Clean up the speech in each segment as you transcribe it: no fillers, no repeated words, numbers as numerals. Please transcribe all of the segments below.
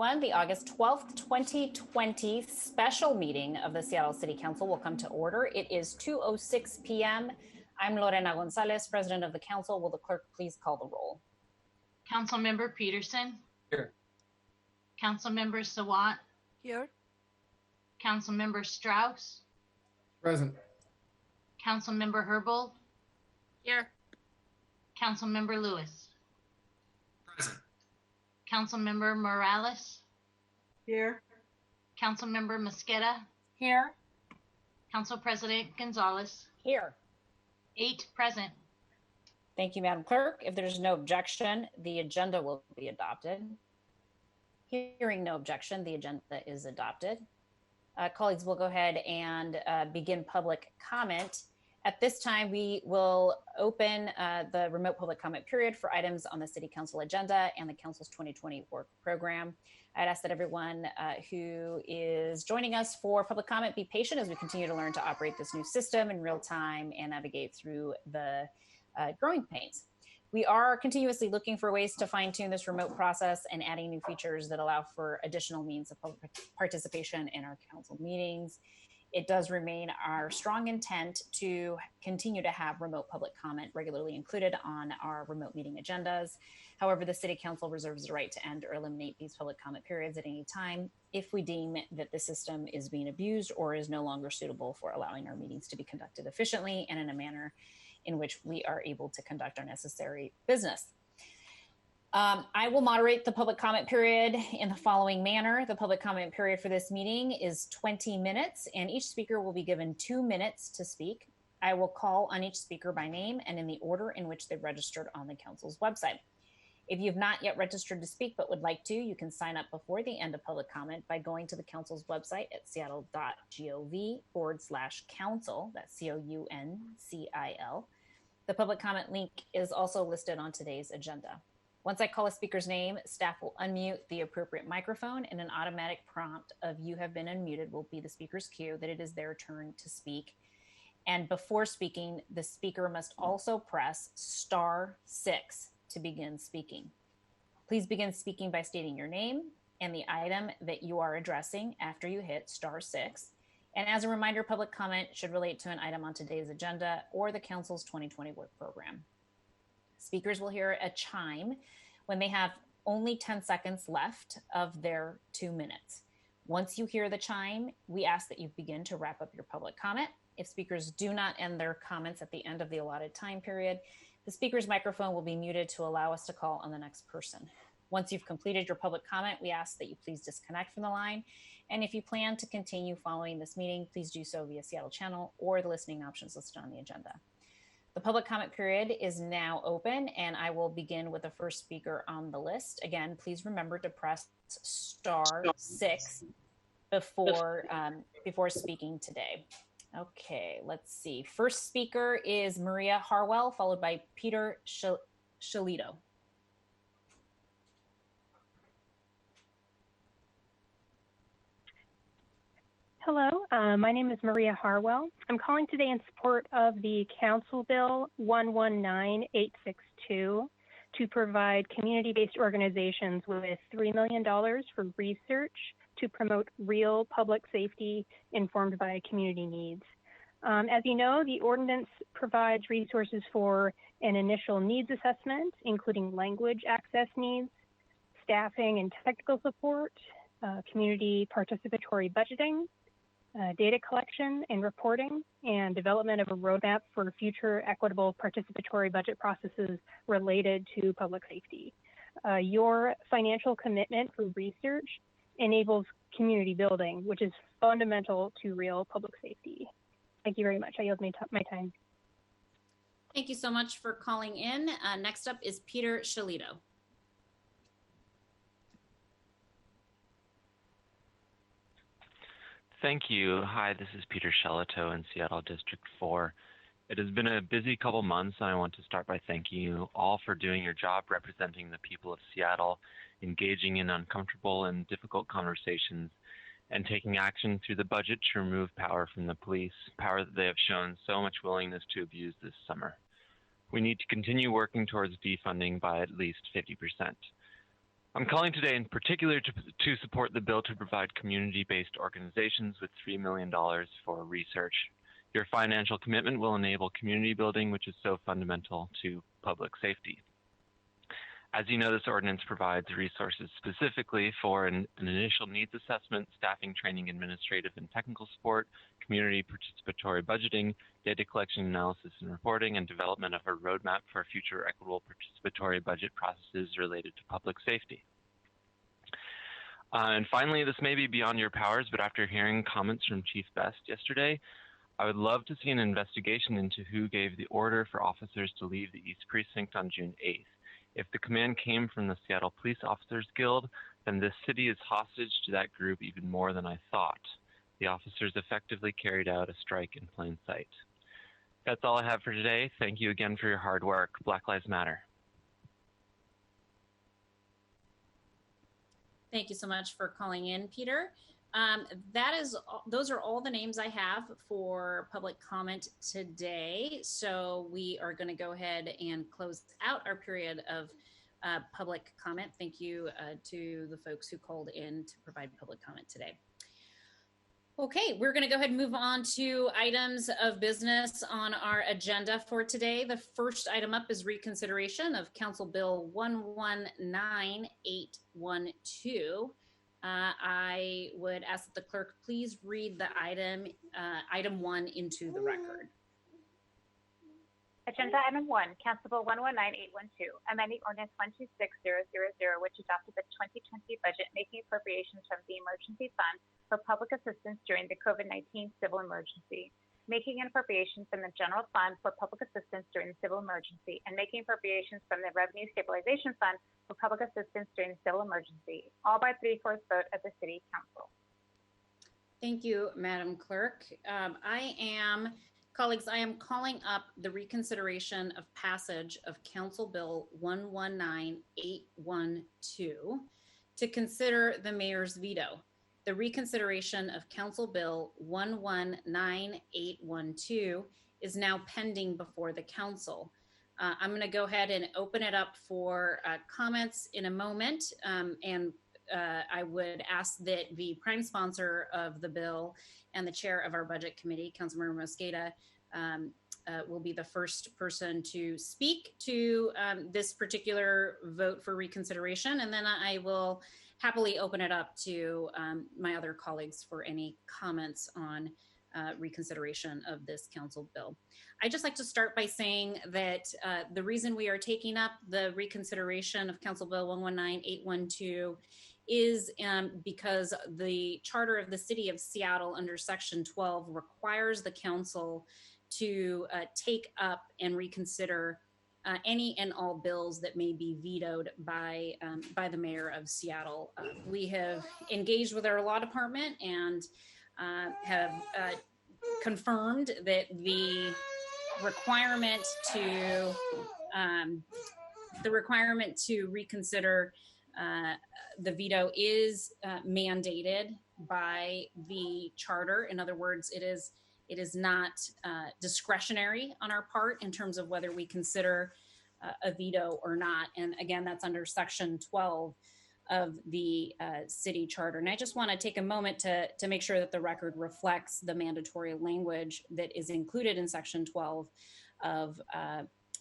everyone. The August 12th, 2020 special meeting of the Seattle City Council will come to order. It is 2:06 p.m. I'm Lorena Gonzalez, President of the Council. Will the clerk please call the roll? Councilmember Peterson. Here. Councilmember Sawant. Here. Councilmember Strauss. Present. Councilmember Herbold. Here. Councilmember Lewis. Present. Councilmember Morales. Here. Councilmember Mosqueda. Here. Council President Gonzalez. Here. 8 present. Thank you, Madam Clerk. If there's no objection, the agenda will be adopted. Hearing no objection, the agenda is adopted. Colleagues, we'll go ahead and begin public comment. At this time, we will open the remote public comment period for items on the City Council agenda and the Council's 2020 work program. I'd ask that everyone who is joining us for public comment be patient as we continue to learn to operate this new system in real time and navigate through the growing pains. We are continuously looking for ways to fine-tune this remote process and adding new features that allow for additional means of public participation in our council meetings. It does remain our strong intent to continue to have remote public comment regularly included on our remote meeting agendas. However, the City Council reserves the right to end or eliminate these public comment periods at any time if we deem that the system is being abused or is no longer suitable for allowing our meetings to be conducted efficiently and in a manner in which we are able to conduct our necessary business. I will moderate the public comment period in the following manner. The public comment period for this meeting is 20 minutes, and each speaker will be given 2 minutes to speak. I will call on each speaker by name and in the order in which they registered on the council's website. If you've not yet registered to speak but would like to, you can sign up before the end of public comment by going to the council's website at seattle.gov/council. That's COUNCIL. The public comment link is also listed on today's agenda. Once I call a speaker's name, staff will unmute the appropriate microphone and an automatic prompt of "you have been unmuted" will be the speaker's cue that it is their turn to speak. And before speaking, the speaker must also press *6 to begin speaking. Please begin speaking by stating your name and the item that you are addressing after you hit *6. And as a reminder, public comment should relate to an item on today's agenda or the Council's 2020 work program. Speakers will hear a chime when they have only 10 seconds left of their 2 minutes. Once you hear the chime, we ask that you begin to wrap up your public comment. If speakers do not end their comments at the end of the allotted time period, the speaker's microphone will be muted to allow us to call on the next person. Once you've completed your public comment, we ask that you please disconnect from the line. And if you plan to continue following this meeting, please do so via Seattle channel or the listening options listed on the agenda. The public comment period is now open, and I will begin with the first speaker on the list. Again, please remember to press *6 before speaking today. Okay, let's see. First speaker is Maria Harwell, followed by Peter Shalito. Hello, my name is Maria Harwell. I'm calling today in support of the Council Bill 119862 to provide community-based organizations with $3 million for research to promote real public safety informed by community needs. As you know, the ordinance provides resources for an initial needs assessment, including language access needs, staffing and technical support, community participatory budgeting, data collection and reporting, and development of a roadmap for future equitable participatory budget processes related to public safety. Your financial commitment for research enables community building, which is fundamental to real public safety. Thank you very much. I yield my time. Thank you so much for calling in. Next up is Peter Shalito. Thank you. Hi, this is Peter Shalito in Seattle District 4. It has been a busy couple months, and I want to start by thanking you all for doing your job representing the people of Seattle, engaging in uncomfortable and difficult conversations, and taking action through the budget to remove power from the police, power that they have shown so much willingness to abuse this summer. We need to continue working towards defunding by at least 50%. I'm calling today in particular to support the bill to provide community-based organizations with $3 million for research. Your financial commitment will enable community building, which is so fundamental to public safety. As you know, this ordinance provides resources specifically for an initial needs assessment, staffing, training, administrative and technical support, community participatory budgeting, data collection, analysis and reporting, and development of a roadmap for future equitable participatory budget processes related to public safety. And finally, this may be beyond your powers, but after hearing comments from Chief Best yesterday, I would love to see an investigation into who gave the order for officers to leave the East Precinct on June 8th. If the command came from the Seattle Police Officers Guild, then this city is hostage to that group even more than I thought. The officers effectively carried out a strike in plain sight. That's all I have for today. Thank you again for your hard work. Black Lives Matter. Thank you so much for calling in, Peter. Those are all the names I have for public comment today. So we are going to go ahead and close out our period of public comment. Thank you to the folks who called in to provide public comment today. Okay, we're going to go ahead and move on to items of business on our agenda for today. The first item up is reconsideration of Council Bill 119812. I would ask that the clerk please read the item 1 into the record. Agenda Item 1, Council Bill 119812, amending Ordinance 126000, which adopted the 2020 budget, making appropriations from the Emergency Fund for public assistance during the COVID-19 civil emergency, making an appropriation from the General Fund for public assistance during the civil emergency, and making appropriations from the Revenue Stabilization Fund for public assistance during the civil emergency, all by 3/4 vote of the City Council. Thank you, Madam Clerk. Colleagues, I am calling up the reconsideration of passage of Council Bill 119812 to consider the mayor's veto. The reconsideration of Council Bill 119812 is now pending before the council. I'm going to go ahead and open it up for comments in a moment, and I would ask that the prime sponsor of the bill and the chair of our budget committee, Councilmember Mosqueda, will be the first person to speak to this particular vote for reconsideration, and then I will happily open it up to my other colleagues for any comments on reconsideration of this council bill. I'd just like to start by saying that the reason we are taking up the reconsideration of Council Bill 119812 is because the charter of the City of Seattle under Section 12 requires the council to take up and reconsider any and all bills that may be vetoed by the mayor of Seattle. We have engaged with our law department and have confirmed that the requirement to reconsider the veto is mandated by the charter. In other words, it is not discretionary on our part in terms of whether we consider a veto or not. And again, that's under Section 12 of the city charter. And I just want to take a moment to make sure that the record reflects the mandatory language that is included in Section 12 of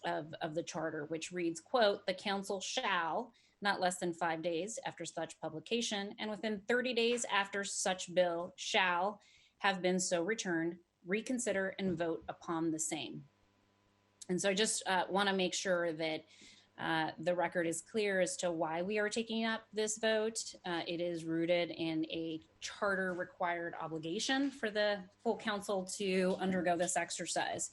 the charter, which reads, quote, "The council shall, not less than 5 days after such publication and within 30 days after such bill shall have been so returned, reconsider and vote upon the same." And so I just want to make sure that the record is clear as to why we are taking up this vote. It is rooted in a charter required obligation for the full council to undergo this exercise.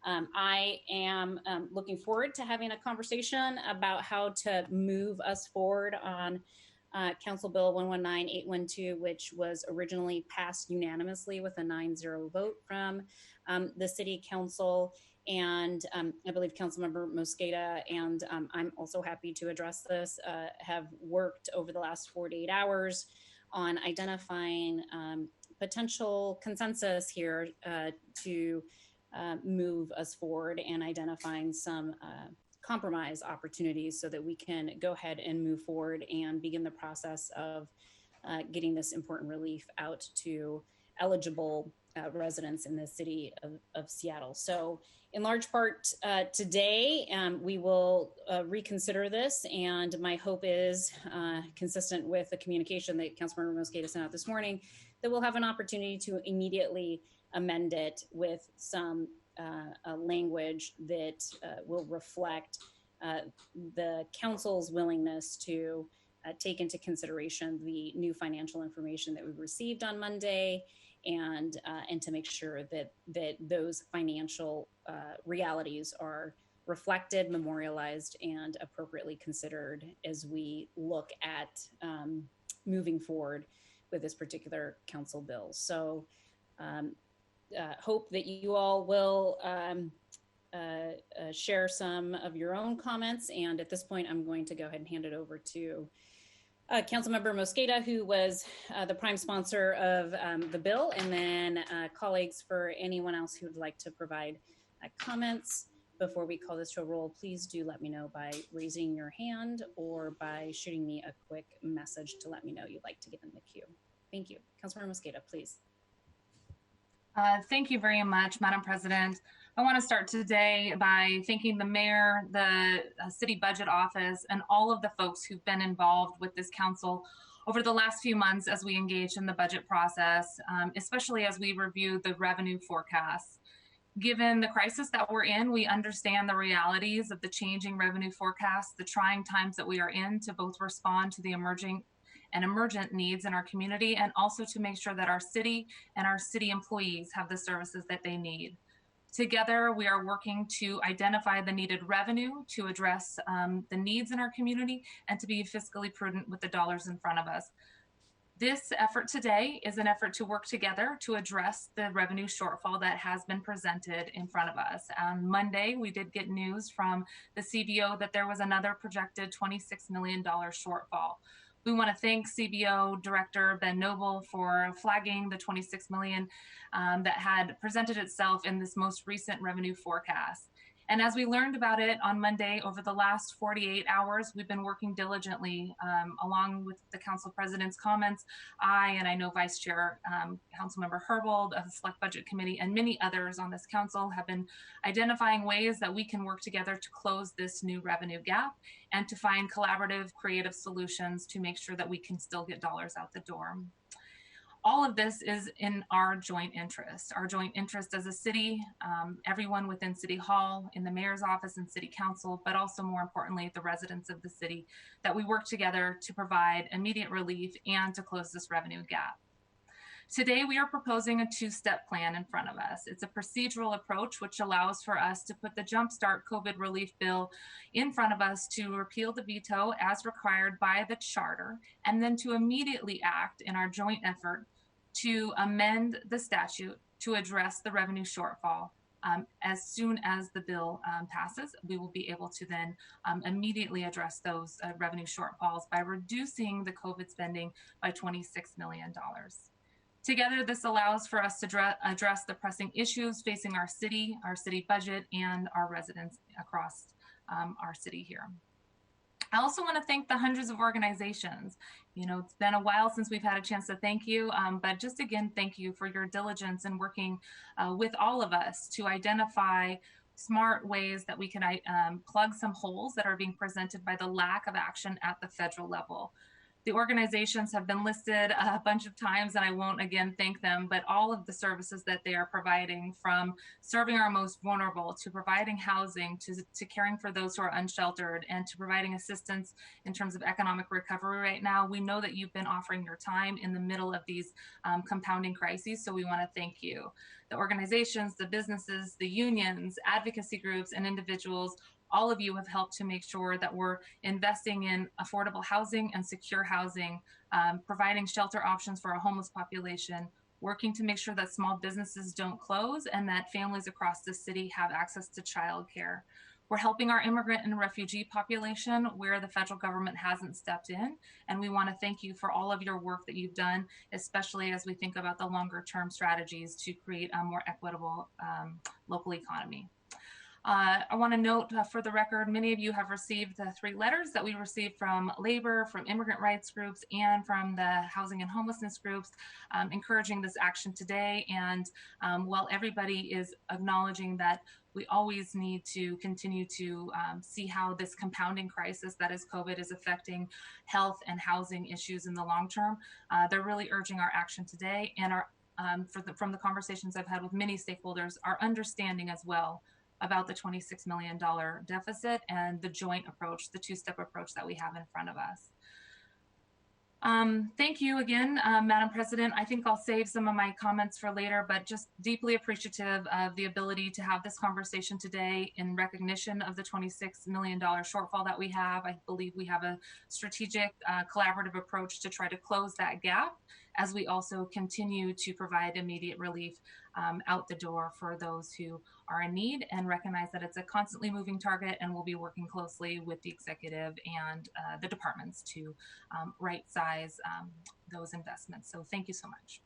I am looking forward to having a conversation about how to move us forward on Council Bill 119812, which was originally passed unanimously with a 9-0 vote from the City Council. And I believe Councilmember Mosqueda, and I'm also happy to address this, have worked over the last 48 hours on identifying potential consensus here to move us forward and identifying some compromise opportunities so that we can go ahead and move forward and begin the process of getting this important relief out to eligible residents in the city of Seattle. So in large part today, we will reconsider this, and my hope is consistent with the communication that Councilmember Mosqueda sent out this morning, that we'll have an opportunity to immediately amend it with some language that will reflect the council's willingness to take into consideration the new financial information that we received on Monday, and to make sure that those financial realities are reflected, memorialized, and appropriately considered as we look at moving forward with this particular council bill. So hope that you all will share some of your own comments. And at this point, I'm going to go ahead and hand it over to Councilmember Mosqueda, who was the prime sponsor of the bill, and then colleagues, for anyone else who would like to provide comments before we call this to a roll, please do let me know by raising your hand or by shooting me a quick message to let me know you'd like to get in the queue. Thank you. Councilmember Mosqueda, please. Thank you very much, Madam President. I want to start today by thanking the mayor, the city budget office, and all of the folks who've been involved with this council over the last few months as we engage in the budget process, especially as we review the revenue forecasts. Given the crisis that we're in, we understand the realities of the changing revenue forecasts, the trying times that we are in, to both respond to the emergent needs in our community, and also to make sure that our city and our city employees have the services that they need. Together, we are working to identify the needed revenue to address the needs in our community and to be fiscally prudent with the dollars in front of us. This effort today is an effort to work together to address the revenue shortfall that has been presented in front of us. On Monday, we did get news from the CBO that there was another projected $26 million shortfall. We want to thank CBO Director Ben Noble for flagging the $26 million that had presented itself in this most recent revenue forecast. And as we learned about it on Monday, over the last 48 hours, we've been working diligently along with the council president's comments. I know Vice Chair Councilmember Herbold of the Select Budget Committee and many others on this council have been identifying ways that we can work together to close this new revenue gap and to find collaborative, creative solutions to make sure that we can still get dollars out the door. All of this is in our joint interest as a city, everyone within City Hall, in the mayor's office and city council, but also more importantly, the residents of the city, that we work together to provide immediate relief and to close this revenue gap. Today, we are proposing a two-step plan in front of us. It's a procedural approach which allows for us to put the Jumpstart COVID relief bill in front of us to repeal the veto as required by the charter, and then to immediately act in our joint effort to amend the statute to address the revenue shortfall. As soon as the bill passes, we will be able to then immediately address those revenue shortfalls by reducing the COVID spending by $26 million. Together, this allows for us to address the pressing issues facing our city budget, and our residents across our city here. I also want to thank the hundreds of organizations. You know, it's been a while since we've had a chance to thank you, but just again, thank you for your diligence in working with all of us to identify smart ways that we can plug some holes that are being presented by the lack of action at the federal level. The organizations have been listed a bunch of times, and I won't again thank them, but all of the services that they are providing, from serving our most vulnerable to providing housing to caring for those who are unsheltered and to providing assistance in terms of economic recovery right now, we know that you've been offering your time in the middle of these compounding crises, so we want to thank you. The organizations, the businesses, the unions, advocacy groups, and individuals, all of you have helped to make sure that we're investing in affordable housing and secure housing, providing shelter options for our homeless population, working to make sure that small businesses don't close and that families across the city have access to childcare. We're helping our immigrant and refugee population where the federal government hasn't stepped in, and we want to thank you for all of your work that you've done, especially as we think about the longer term strategies to create a more equitable local economy. I want to note for the record, many of you have received the 3 letters that we received from labor, from immigrant rights groups, and from the housing and homelessness groups encouraging this action today. And while everybody is acknowledging that we always need to continue to see how this compounding crisis that is COVID is affecting health and housing issues in the long term, they're really urging our action today, and our from the conversations I've had with many stakeholders, our understanding as well about the $26 million deficit and the joint approach, the 2-step approach that we have in front of us. Thank you again, Madam President. I think I'll save some of my comments for later, but just deeply appreciative of the ability to have this conversation today in recognition of the $26 million shortfall that we have. I believe we have a strategic, collaborative approach to try to close that gap as we also continue to provide immediate relief out the door for those who are in need, and recognize that it's a constantly moving target, and we'll be working closely with the executive and the departments to right size those investments. So thank you so much.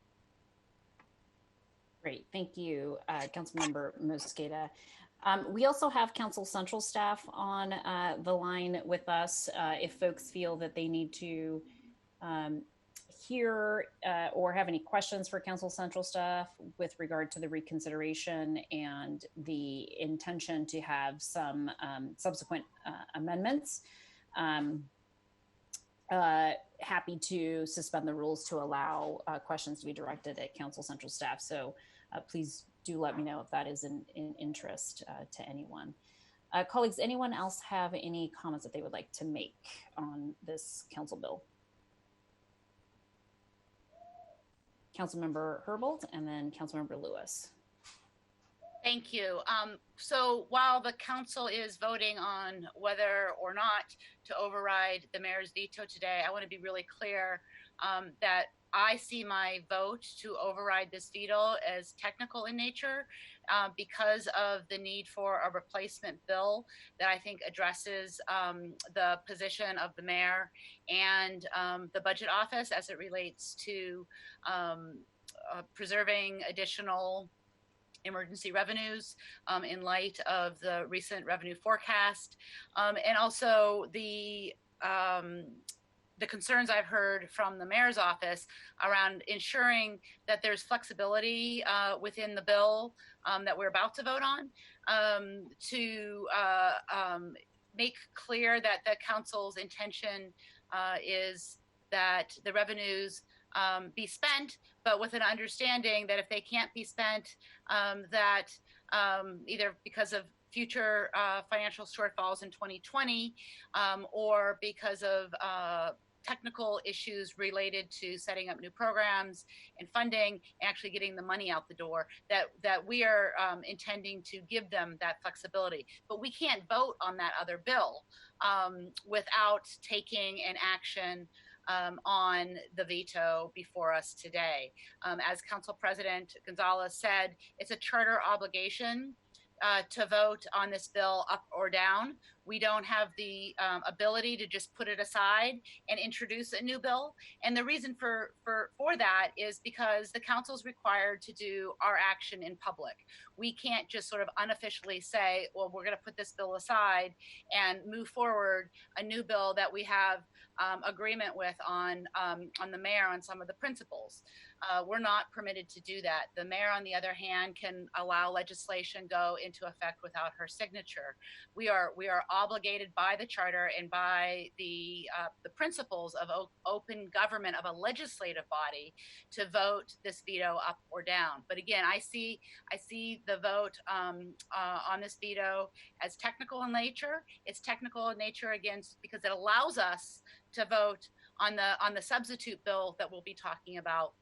Great, thank you, Councilmember Mosqueda. We also have Council Central staff on the line with us. If folks feel that they need to hear or have any questions for Council Central staff with regard to the reconsideration and the intention to have some subsequent amendments, happy to suspend the rules to allow questions to be directed at Council Central staff. So please do let me know if that is in interest to anyone. Colleagues, anyone else have any comments that they would like to make on this council bill? Councilmember Herbold and then Councilmember Lewis. Thank you. So while the council is voting on whether or not to override the mayor's veto today, I want to be really clear that I see my vote to override this veto as technical in nature because of the need for a replacement bill that I think addresses the position of the mayor and the budget office as it relates to preserving additional emergency revenues in light of the recent revenue forecast, and also the concerns I've heard from the mayor's office around ensuring that there's flexibility within the bill that we're about to vote on to make clear that the council's intention is that the revenues be spent, but with an understanding that if they can't be spent, that either because of future financial shortfalls in 2020 or because of technical issues related to setting up new programs and funding and actually getting the money out the door, that we are intending to give them that flexibility. But we can't vote on that other bill without taking an action on the veto before us today. As Council President Gonzalez said, it's a charter obligation to vote on this bill up or down. We don't have the ability to just put it aside and introduce a new bill. And the reason for that is because the council's required to do our action in public. We can't just sort of unofficially say, well, we're going to put this bill aside and move forward a new bill that we have agreement with on the mayor on some of the principles. We're not permitted to do that. The mayor, on the other hand, can allow legislation go into effect without her signature. We are obligated by the charter and by the principles of open government of a legislative body to vote this veto up or down. But again, I see the vote on this veto as technical in nature. It's technical in nature because it allows us to vote on the substitute bill that we'll be talking about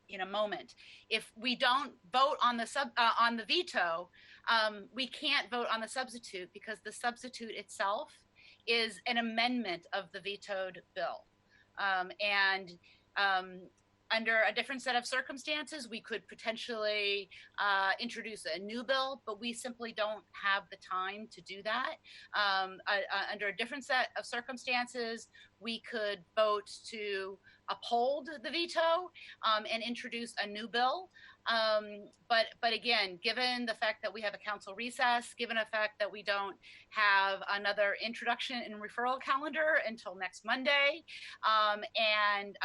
in a moment. If we don't vote on the veto, we can't vote on the substitute because the substitute itself is an amendment of the vetoed bill. Under a different set of circumstances, we could potentially introduce a new bill, but we simply don't have the time to do that. Under a different set of circumstances, we could vote to uphold the veto and introduce a new bill. But again, given the fact that we have a council recess, given the fact that we don't have another introduction and referral calendar until next Monday, and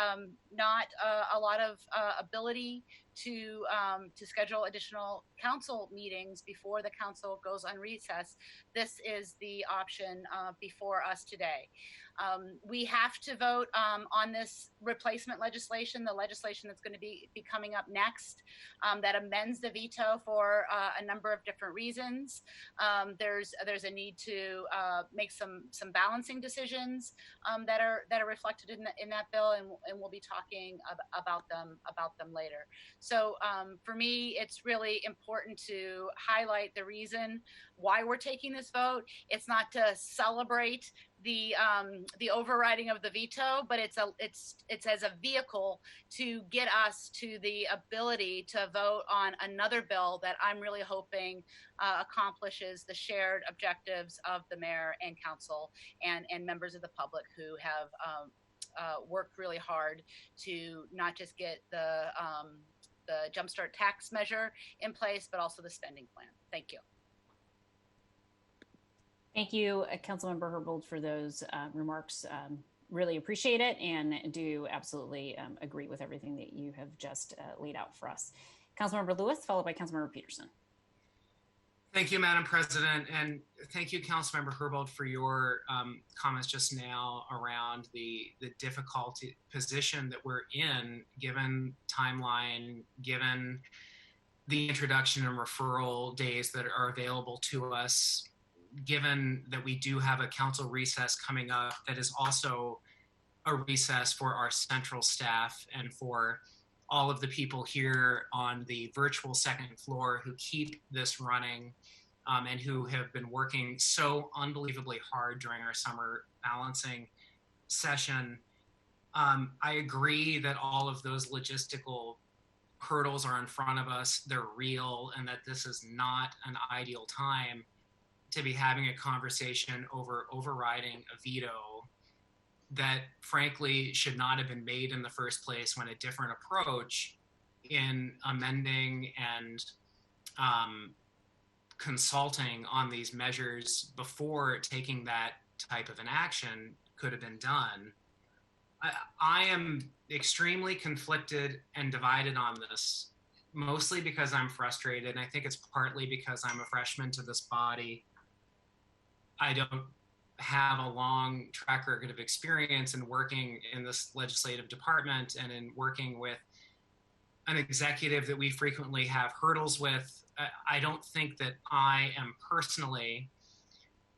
not a lot of ability to schedule additional council meetings before the council goes on recess, this is the option before us today. We have to vote on this replacement legislation, the legislation that's going to be coming up next, that amends the veto for a number of different reasons. There's a need to make some balancing decisions that are reflected in that bill, and we'll be talking about them later. So for me, it's really important to highlight the reason why we're taking this vote. It's not to celebrate the overriding of the veto, but it's as a vehicle to get us to the ability to vote on another bill that I'm really hoping accomplishes the shared objectives of the mayor and council and members of the public who have worked really hard to not just get the Jumpstart tax measure in place, but also the spending plan. Thank you. Thank you, Councilmember Herbold, for those remarks. Really appreciate it and do absolutely agree with everything that you have just laid out for us. Councilmember Lewis, followed by Councilmember Peterson. Thank you, Madam President, and thank you, Councilmember Herbold, for your comments just now around the difficult position that we're in, given timeline, given the introduction and referral days that are available to us, given that we do have a council recess coming up that is also a recess for our central staff and for all of the people here on the virtual second floor who keep this running and who have been working so unbelievably hard during our summer balancing session. I agree that all of those logistical hurdles are in front of us, they're real, and that this is not an ideal time to be having a conversation over overriding a veto that frankly should not have been made in the first place, when a different approach in amending and consulting on these measures before taking that type of an action could have been done. I am extremely conflicted and divided on this, mostly because I'm frustrated. And I think it's partly because I'm a freshman to this body. I don't have a long track record of experience in working in this legislative department and in working with an executive that we frequently have hurdles with. I don't think that I am personally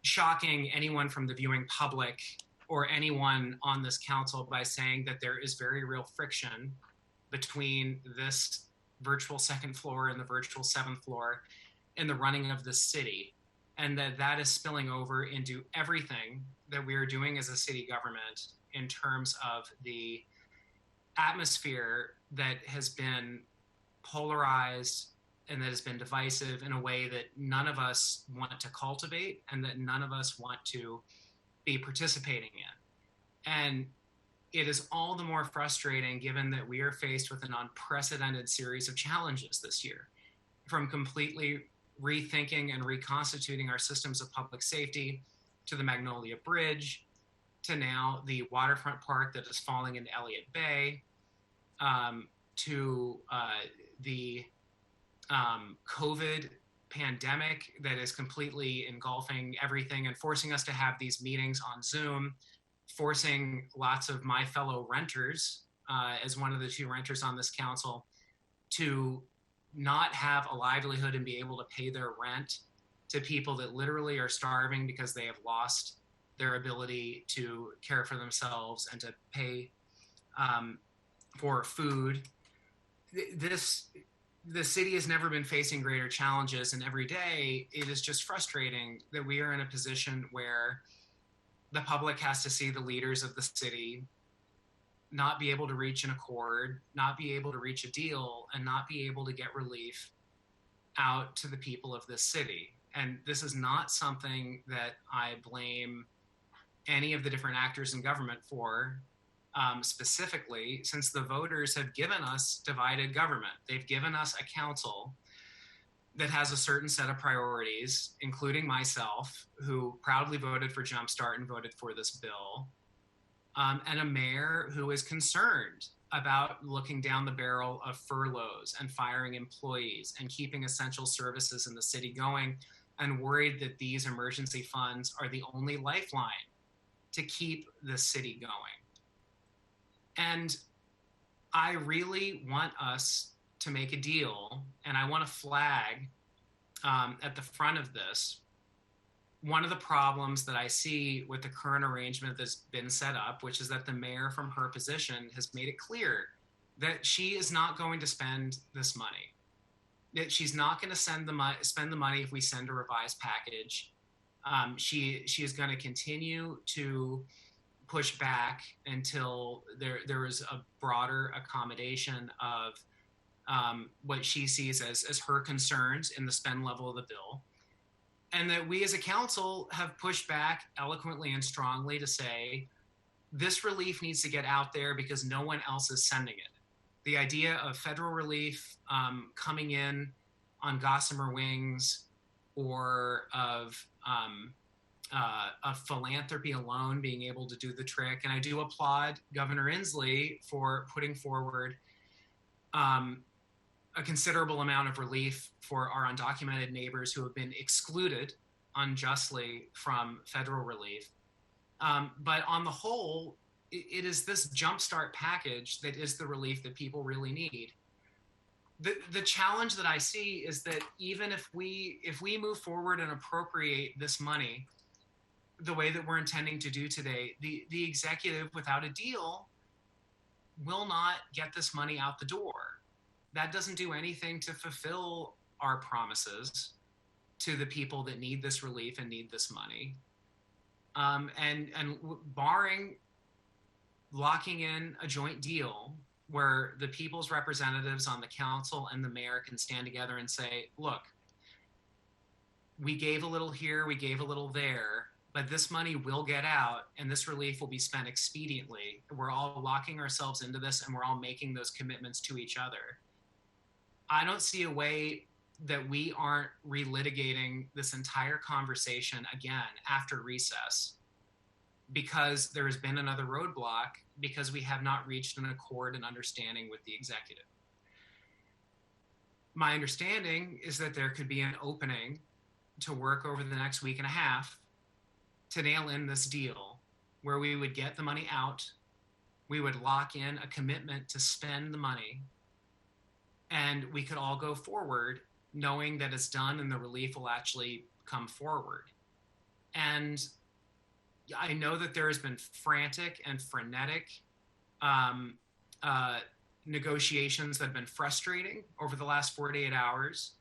shocking anyone from the viewing public or anyone on this council by saying that there is very real friction between this virtual second floor and the virtual seventh floor in the running of the city. And that is spilling over into everything that we are doing as a city government in terms of the atmosphere that has been polarized and that has been divisive in a way that none of us want to cultivate and that none of us want to be participating in. And it is all the more frustrating given that we are faced with an unprecedented series of challenges this year, from completely rethinking and reconstituting our systems of public safety, to the Magnolia Bridge, to now the waterfront park that is falling into Elliott Bay, to the COVID pandemic that is completely engulfing everything and forcing us to have these meetings on Zoom, forcing lots of my fellow renters, as one of the two renters on this council, to not have a livelihood and be able to pay their rent to people that literally are starving because they have lost their ability to care for themselves and to pay for food. The city has never been facing greater challenges, and every day it is just frustrating that we are in a position where the public has to see the leaders of the city not be able to reach an accord, not be able to reach a deal, and not be able to get relief out to the people of this city. And this is not something that I blame any of the different actors in government for. specifically, since the voters have given us divided government. They've given us a council that has a certain set of priorities, including myself, who proudly voted for Jumpstart and voted for this bill, and a mayor who is concerned about looking down the barrel of furloughs and firing employees and keeping essential services in the city going, and worried that these emergency funds are the only lifeline to keep the city going. And I really want us to make a deal, and I want to flag at the front of this one of the problems that I see with the current arrangement that's been set up, which is that the mayor from her position has made it clear that she is not going to spend this money, that she's not going to spend the money if we send a revised package. She is going to continue to push back until there is a broader accommodation of what she sees as her concerns in the spend level of the bill. And that we as a council have pushed back eloquently and strongly to say, this relief needs to get out there because no one else is sending it. The idea of federal relief coming in on gossamer wings, or of philanthropy alone being able to do the trick. And I do applaud Governor Inslee for putting forward a considerable amount of relief for our undocumented neighbors who have been excluded unjustly from federal relief. But on the whole, it is this Jumpstart package that is the relief that people really need. The challenge that I see is that even if we move forward and appropriate this money the way that we're intending to do today, the executive without a deal will not get this money out the door. That doesn't do anything to fulfill our promises to the people that need this relief and need this money. And barring locking in a joint deal where the people's representatives on the council and the mayor can stand together and say, look, we gave a little here, we gave a little there, but this money will get out and this relief will be spent expediently. We're all locking ourselves into this and we're all making those commitments to each other. I don't see a way that we aren't relitigating this entire conversation again after recess, because there has been another roadblock, because we have not reached an accord and understanding with the executive. My understanding is that there could be an opening to work over the next week and a half to nail in this deal where we would get the money out, we would lock in a commitment to spend the money, and we could all go forward knowing that it's done and the relief will actually come forward. And I know that there has been frantic and frenetic negotiations that have been frustrating over the last 48 hours,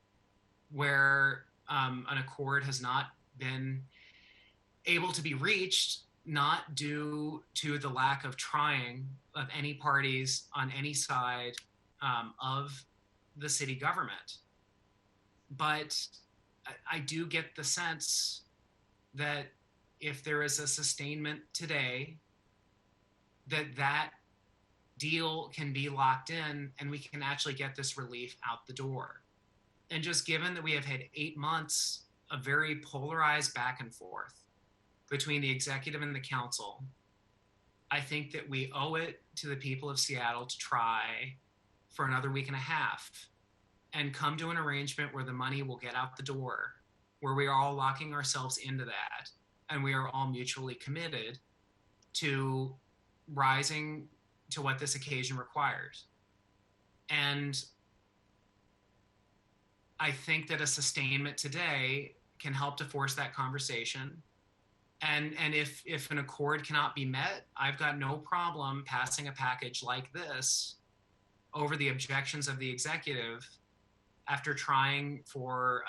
where an accord has not been able to be reached, not due to the lack of trying of any parties on any side of the city government. But I do get the sense that if there is a sustainment today, that deal can be locked in and we can actually get this relief out the door. And just given that we have had 8 months of very polarized back and forth between the executive and the council, I think that we owe it to the people of Seattle to try for another week and a half and come to an arrangement where the money will get out the door, where we are all locking ourselves into that, and we are all mutually committed to rising to what this occasion requires. And I think that a sustainment today can help to force that conversation. And if an accord cannot be met, I've got no problem passing a package like this over the objections of the executive after trying for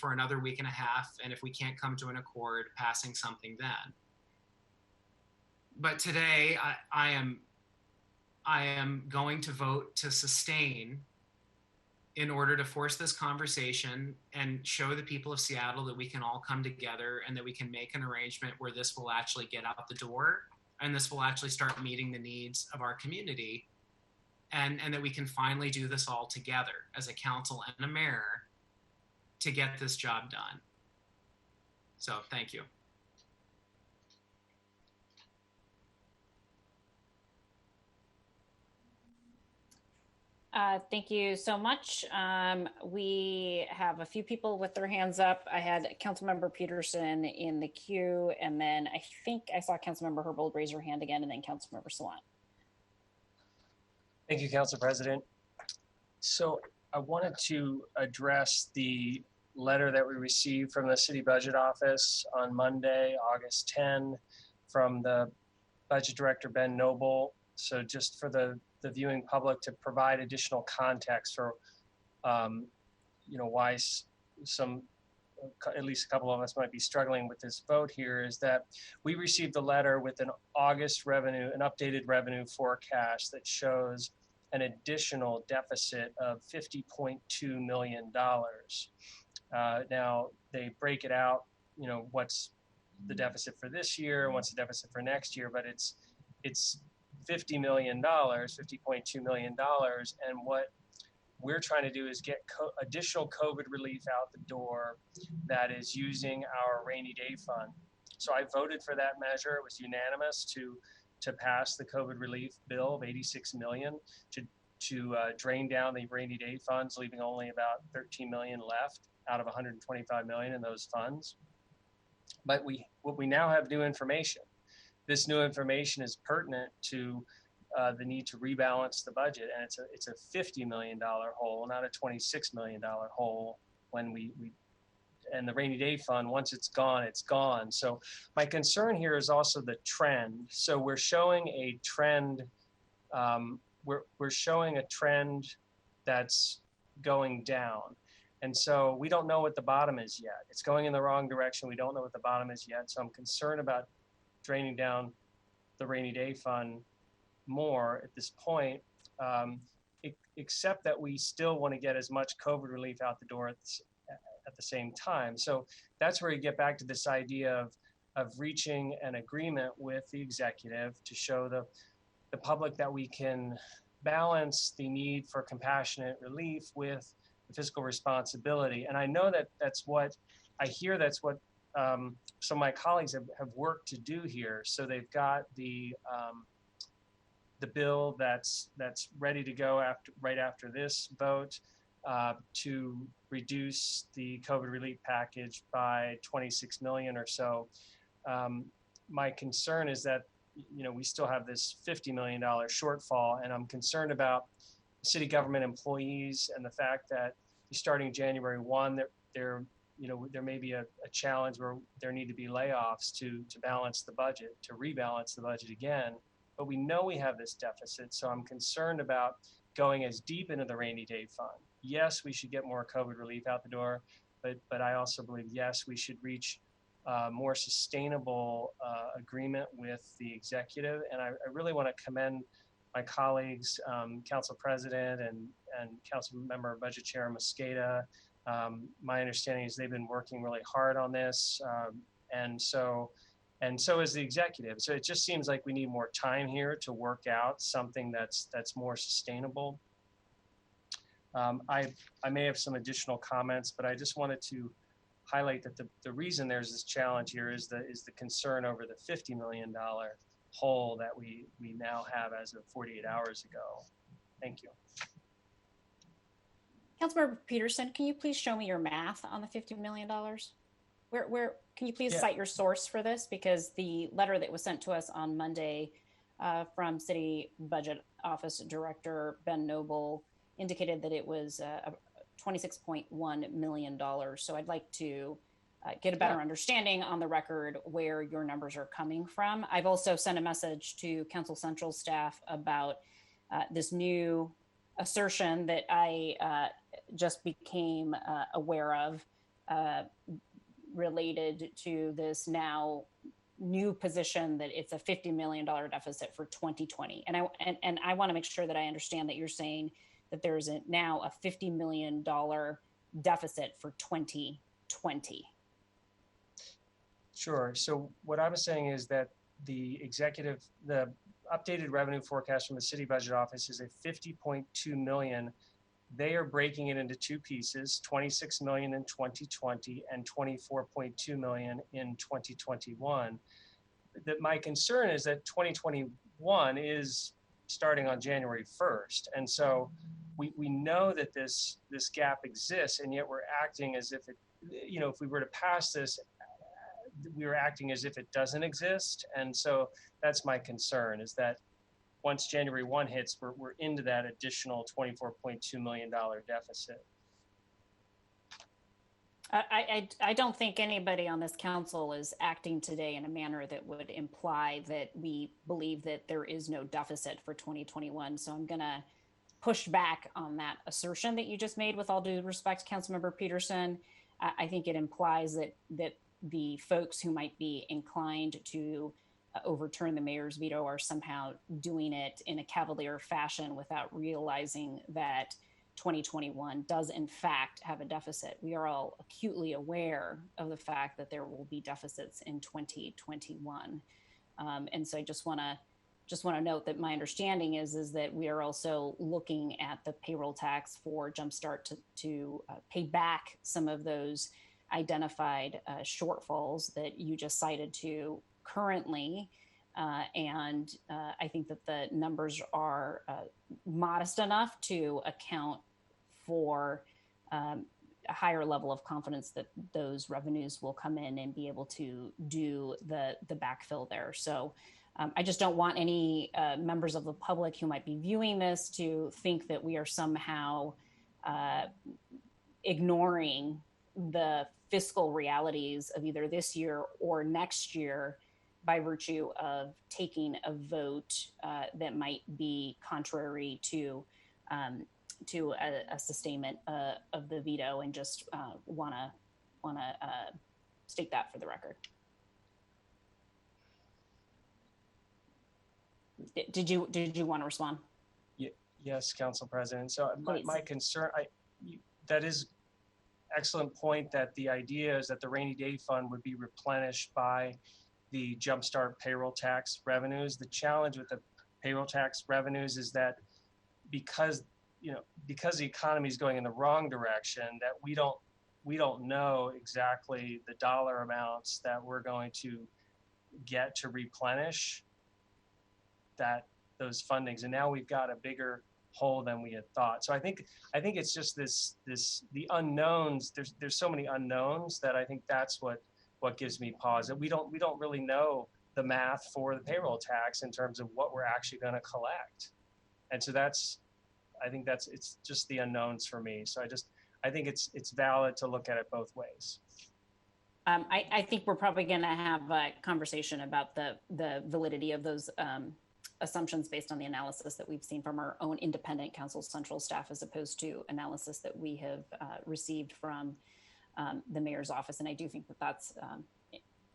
another week and a half, and if we can't come to an accord, passing something then. But today, I am going to vote to sustain in order to force this conversation and show the people of Seattle that we can all come together and that we can make an arrangement where this will actually get out the door and this will actually start meeting the needs of our community, and that we can finally do this all together as a council and a mayor to get this job done. So thank you. Thank you so much. We have a few people with their hands up. I had Councilmember Peterson in the queue, and then I think I saw Councilmember Herbold raise her hand again, and then Councilmember Sawant. Thank you, Council President. So I wanted to address the letter that we received from the City Budget Office on Monday, August 10, from the Budget Director, Ben Noble. So just for the viewing public, to provide additional context for, why some, at least a couple of us might be struggling with this vote here, is that we received a letter with an August revenue, an updated revenue forecast that shows an additional deficit of $50.2 million. Now they break it out, what's the deficit for this year and what's the deficit for next year, but it's $50 million, $50.2 million. And what we're trying to do is get additional COVID relief out the door that is using our rainy day fund. So I voted for that measure. It was unanimous to pass the COVID relief bill of $86 million to drain down the rainy day funds, leaving only about $13 million left out of $125 million in those funds. But we now have new information. This new information is pertinent to the need to rebalance the budget, and it's a $50 million hole, not a $26 million hole. When and the rainy day fund, once it's gone, it's gone. So my concern here is also the trend. So we're showing a trend. We're showing a trend that's going down, and so we don't know what the bottom is yet. It's going in the wrong direction. We don't know what the bottom is yet. So I'm concerned about draining down the rainy day fund more at this point, except that we still want to get as much COVID relief out the door at the same time. So that's where you get back to this idea of reaching an agreement with the executive to show the public that we can balance the need for compassionate relief with the fiscal responsibility. And I know that that's what some of my colleagues have worked to do here. So they've got the bill that's ready to go right after this vote to reduce the COVID relief package by 26 million or so. My concern is that we still have this $50 million shortfall, and I'm concerned about city government employees and the fact that starting January 1, there may be a challenge where there need to be layoffs to balance the budget, to rebalance the budget again. But we know we have this deficit, so I'm concerned about going as deep into the rainy day fund. Yes, we should get more COVID relief out the door, but I also believe, yes, we should reach more sustainable agreement with the executive. And I really want to commend my colleagues, Council President and Council Member Budget Chair Mosqueda. My understanding is they've been working really hard on this, and so is the executive. So it just seems like we need more time here to work out something that's more sustainable. I may have some additional comments, but I just wanted to highlight that the reason there's this challenge here is the concern over the $50 million hole that we now have as of 48 hours ago. Thank you. Councilmember Peterson, can you please show me your math on the $50 million? Where can you please cite your source for this? Because the letter that was sent to us on Monday from City Budget Office Director Ben Noble indicated that it was $26.1 million. So I'd like to get a better understanding on the record where your numbers are coming from. I've also sent a message to Council Central staff about this new assertion that I just became aware of related to this now new position that it's a $50 million deficit for 2020. And I want to make sure that I understand that you're saying that there's now a $50 million deficit for 2020. Sure. So what I was saying is that the updated revenue forecast from the city budget office is a 50.2 million. They are breaking it into two pieces, 26 million in 2020 and 24.2 million in 2021. That my concern is that 2021 is starting on January 1st. And so we know that this gap exists, and yet we're acting as if it, if we were to pass this, we were acting as if it doesn't exist. And so that's my concern, is that once January 1 hits, we're into that additional $24.2 million deficit. I don't think anybody on this council is acting today in a manner that would imply that we believe that there is no deficit for 2021. So I'm going to push back on that assertion that you just made, with all due respect, Councilmember Peterson. I think it implies that the folks who might be inclined to overturn the mayor's veto are somehow doing it in a cavalier fashion without realizing that 2021 does in fact have a deficit. We are all acutely aware of the fact that there will be deficits in 2021. And so I just want to note that my understanding is that we are also looking at the payroll tax for Jumpstart to pay back some of those identified shortfalls that you just cited to currently. And I think that the numbers are modest enough to account for a higher level of confidence that those revenues will come in and be able to do the backfill there. So I just don't want any members of the public who might be viewing this to think that we are somehow ignoring the fiscal realities of either this year or next year by virtue of taking a vote that might be contrary to a sustainment of the veto, and just want to state that for the record. Did you want to respond? Yes, Council President. So my concern, that is excellent point, that the idea is that the rainy day fund would be replenished by the Jumpstart payroll tax revenues. The challenge with the payroll tax revenues is that because the economy is going in the wrong direction, that we don't know exactly the dollar amounts that we're going to get to replenish those fundings. And now we've got a bigger hole than we had thought. So I think it's just the unknowns. There's so many unknowns that I think that's what gives me pause. That we don't really know the math for the payroll tax in terms of what we're actually going to collect. And so it's just the unknowns for me. So I think it's valid to look at it both ways. I think we're probably going to have a conversation about the validity of those assumptions based on the analysis that we've seen from our own independent council central staff, as opposed to analysis that we have received from the mayor's office. And I do think that that's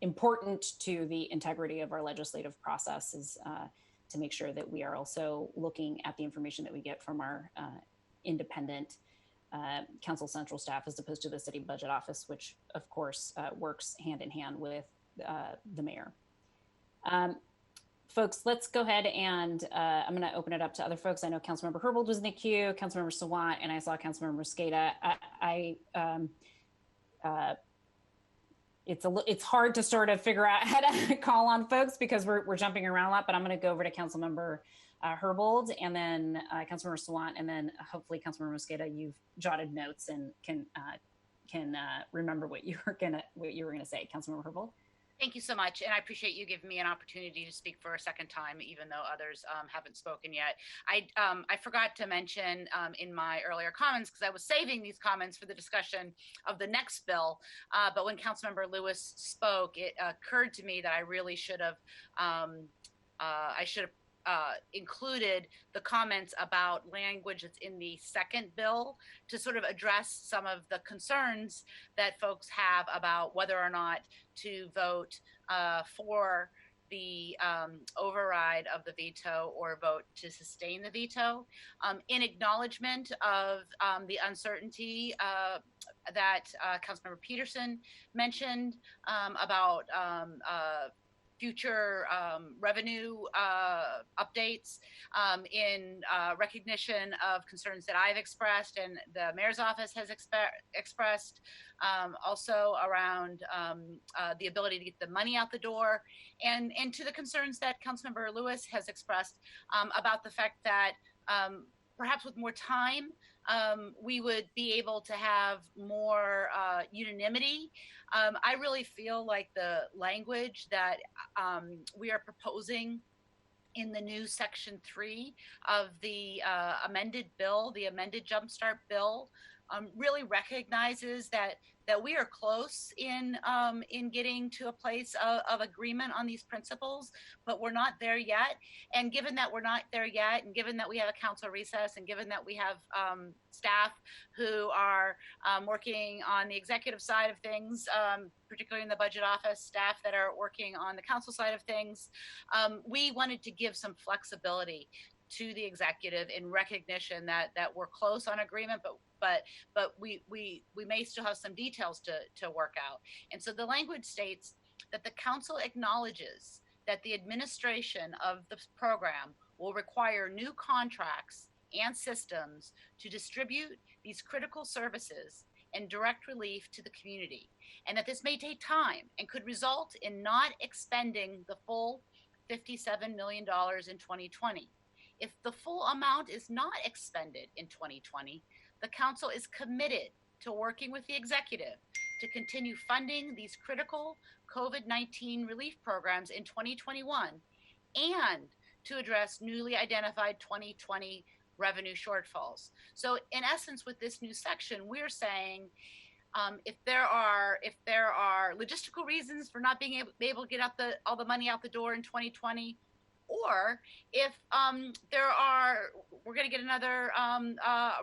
important to the integrity of our legislative process, is to make sure that we are also looking at the information that we get from our independent council central staff, as opposed to the city budget office, which of course works hand in hand with the mayor. Folks, let's go ahead and I'm going to open it up to other folks. I know Councilmember Herbold was in the queue, Councilmember Sawant, and I saw Councilmember Mosqueda. It's hard to sort of figure out how to call on folks because we're jumping around a lot, but I'm going to go over to Councilmember Herbold, and then Councilmember Sawant, and then hopefully Councilmember Mosqueda, you've jotted notes and can remember what you were gonna say. Councilmember Herbold. Thank you so much, and I appreciate you giving me an opportunity to speak for a second time, even though others haven't spoken yet. I forgot to mention in my earlier comments, because I was saving these comments for the discussion of the next bill, but when Councilmember Lewis spoke, it occurred to me that I really should have included the comments about language that's in the second bill to sort of address some of the concerns that folks have about whether or not to vote for the override of the veto or vote to sustain the veto, in acknowledgement of the uncertainty that Councilmember Peterson mentioned about future revenue updates in recognition of concerns that I've expressed and the mayor's office has expressed, also around the ability to get the money out the door, and to the concerns that Councilmember Lewis has expressed about the fact that perhaps with more time, we would be able to have more unanimity. I really feel like the language that we are proposing in the new Section 3 of the amended bill, the amended Jumpstart bill, really recognizes that we are close in getting to a place of agreement on these principles, but we're not there yet. And given that we're not there yet, and given that we have a council recess, and given that we have staff who are working on the executive side of things, particularly in the budget office, staff that are working on the council side of things, we wanted to give some flexibility to the executive in recognition that we're close on agreement, but we may still have some details to work out. And so the language states that the council acknowledges that the administration of the program will require new contracts and systems to distribute these critical services and direct relief to the community, and that this may take time and could result in not expending the full $57 million in 2020. If the full amount is not expended in 2020, the council is committed to working with the executive to continue funding these critical COVID-19 relief programs in 2021 and to address newly identified 2020 revenue shortfalls. So in essence, with this new section, we're saying if there are logistical reasons for not being able to get all the money out the door in 2020, or if we're going to get another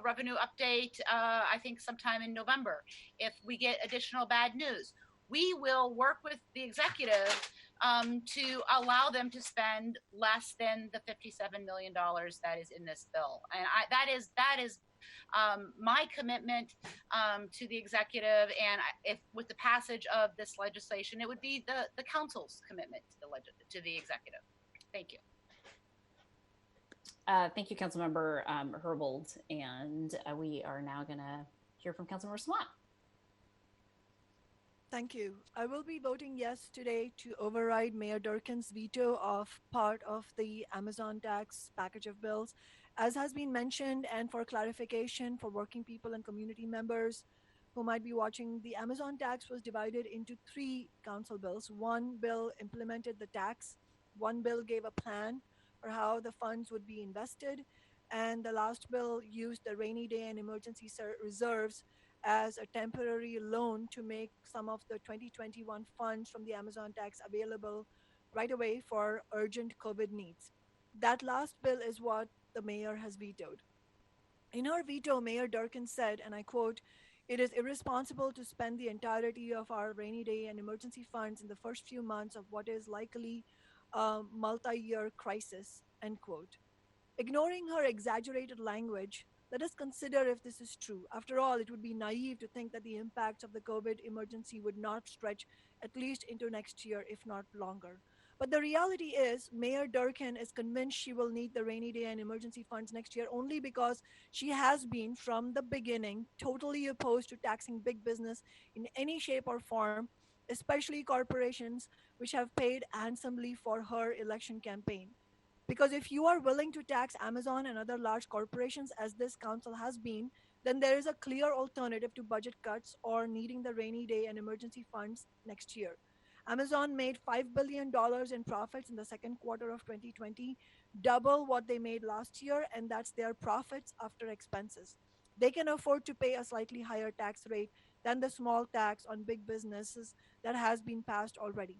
revenue update, I think sometime in November, if we get additional bad news, we will work with the executive to allow them to spend less than the $57 million that is in this bill. And that is my commitment to the executive. And if with the passage of this legislation, it would be the council's commitment to the executive. Thank you. Thank you, Councilmember Herbold. And we are now going to hear from Councilmember Swan. Thank you. I will be voting yes today to override Mayor Durkin's veto of part of the Amazon tax package of bills. As has been mentioned, and for clarification for working people and community members who might be watching, the Amazon tax was divided into 3 council bills. One bill implemented the tax, one bill gave a plan for how the funds would be invested, and the last bill used the rainy day and emergency reserves as a temporary loan to make some of the 2021 funds from the Amazon tax available right away for urgent COVID needs. That last bill is what the mayor has vetoed. In her veto, Mayor Durkin said, and I quote, "It is irresponsible to spend the entirety of our rainy day and emergency funds in the first few months of what is likely a multi-year crisis," end quote. Ignoring her exaggerated language, let us consider if this is true. After all, it would be naive to think that the impacts of the COVID emergency would not stretch at least into next year, if not longer. But the reality is, Mayor Durkin is convinced she will need the rainy day and emergency funds next year only because she has been, from the beginning, totally opposed to taxing big business in any shape or form, especially corporations which have paid handsomely for her election campaign. Because if you are willing to tax Amazon and other large corporations, as this council has been, then there is a clear alternative to budget cuts or needing the rainy day and emergency funds next year. Amazon made $5 billion in profits in the second quarter of 2020, double what they made last year, and that's their profits after expenses. They can afford to pay a slightly higher tax rate than the small tax on big businesses that has been passed already.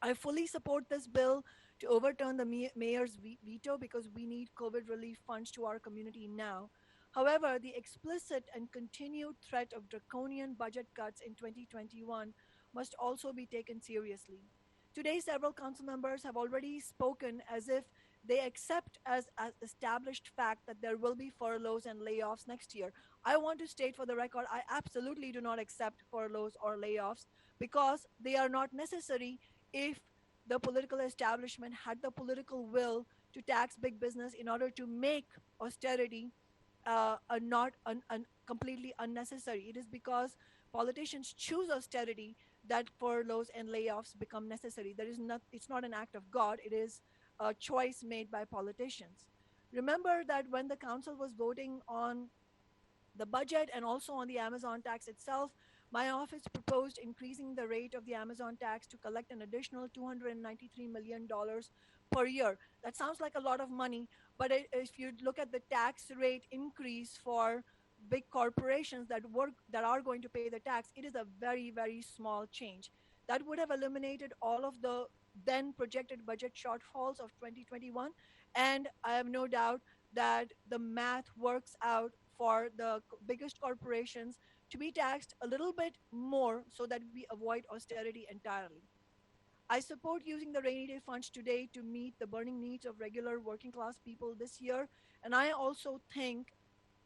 I fully support this bill to overturn the mayor's veto because we need COVID relief funds to our community now. However, the explicit and continued threat of draconian budget cuts in 2021 must also be taken seriously. Today, several council members have already spoken as if they accept as established fact that there will be furloughs and layoffs next year. I want to state for the record, I absolutely do not accept furloughs or layoffs because they are not necessary if the political establishment had the political will to tax big business in order to make austerity not completely unnecessary. It is because politicians choose austerity that furloughs and layoffs become necessary. There is not, it's not an act of God, it is a choice made by politicians. Remember that when the council was voting on the budget and also on the Amazon tax itself, my office proposed increasing the rate of the Amazon tax to collect an additional $293 million per year. That sounds like a lot of money, but if you look at the tax rate increase for big corporations that are going to pay the tax, it is a very, very small change. That would have eliminated all of the then projected budget shortfalls of 2021. And I have no doubt that the math works out for the biggest corporations to be taxed a little bit more so that we avoid austerity entirely. I support using the rainy day funds today to meet the burning needs of regular working class people this year. And I also think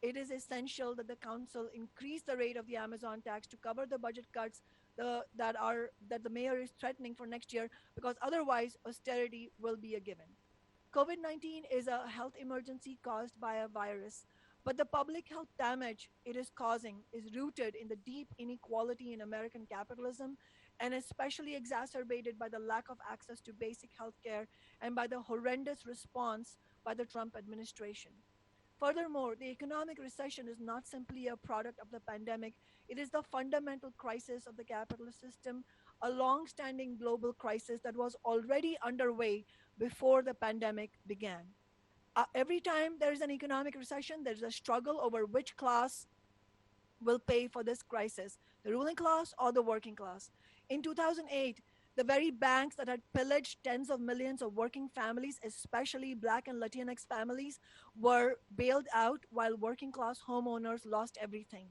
it is essential that the council increase the rate of the Amazon tax to cover the budget cuts that the mayor is threatening for next year, because otherwise austerity will be a given. COVID-19 is a health emergency caused by a virus, but the public health damage it is causing is rooted in the deep inequality in American capitalism, and especially exacerbated by the lack of access to basic health care and by the horrendous response by the Trump administration. Furthermore, the economic recession is not simply a product of the pandemic, it is the fundamental crisis of the capitalist system, a long standing global crisis that was already underway before the pandemic began. Every time there is an economic recession, there's a struggle over which class will pay for this crisis, the ruling class or the working class. In 2008, the very banks that had pillaged tens of millions of working families, especially Black and Latinx families, were bailed out while working class homeowners lost everything.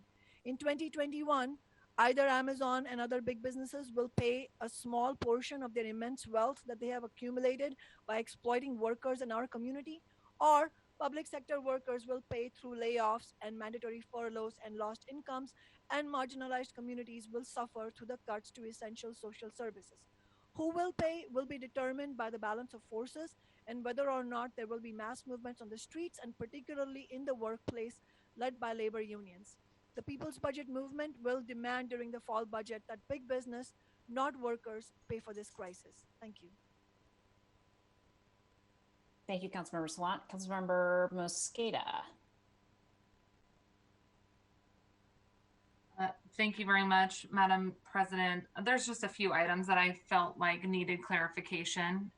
In 2021, either Amazon and other big businesses will pay a small portion of their immense wealth that they have accumulated by exploiting workers in our community, or public sector workers will pay through layoffs and mandatory furloughs and lost incomes, and marginalized communities will suffer through the cuts to essential social services. Who will pay will be determined by the balance of forces and whether or not there will be mass movements on the streets and particularly in the workplace led by labor unions. The People's Budget movement will demand during the fall budget that big business, not workers, pay for this crisis. Thank you. Thank you, Councilmember Sawant. Councilmember Mosqueda. Thank you very much, Madam President. There's just a few items that I felt like needed clarification.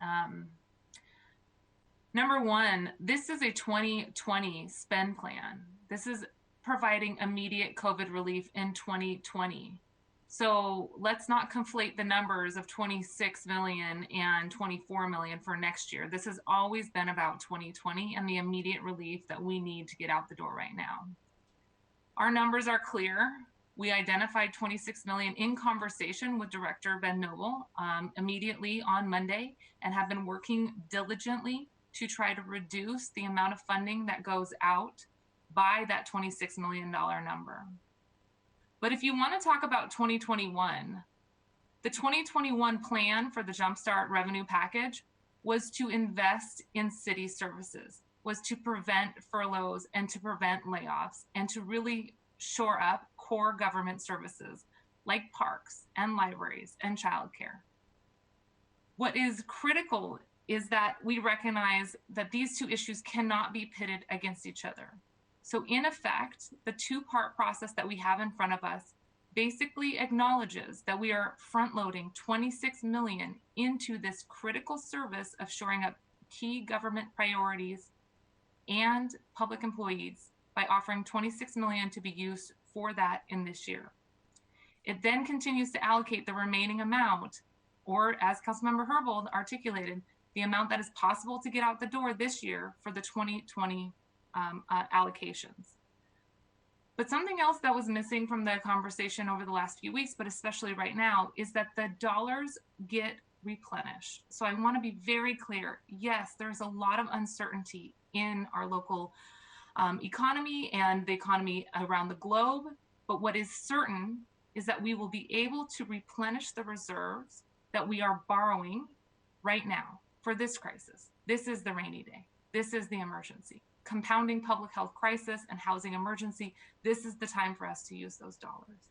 Number one, this is a 2020 spend plan. This is providing immediate COVID relief in 2020. So let's not conflate the numbers of 26 million and 24 million for next year. This has always been about 2020 and the immediate relief that we need to get out the door right now. Our numbers are clear. We identified 26 million in conversation with Director Ben Noble immediately on Monday and have been working diligently to try to reduce the amount of funding that goes out by that $26 million number. But if you want to talk about 2021, the 2021 plan for the Jumpstart revenue package was to invest in city services, was to prevent furloughs and to prevent layoffs and to really shore up core government services like parks and libraries and childcare. What is critical is that we recognize that these two issues cannot be pitted against each other. So in effect, the two-part process that we have in front of us basically acknowledges that we are front-loading 26 million into this critical service of shoring up key government priorities and public employees by offering 26 million to be used for that in this year. It then continues to allocate the remaining amount, or as Councilmember Herbold articulated, the amount that is possible to get out the door this year for the 2020 allocations. But something else that was missing from the conversation over the last few weeks, but especially right now, is that the dollars get replenished. So I want to be very clear. Yes, there's a lot of uncertainty in our local economy and the economy around the globe. But what is certain is that we will be able to replenish the reserves that we are borrowing right now for this crisis. This is the rainy day. This is the emergency. Compounding public health crisis and housing emergency, this is the time for us to use those dollars.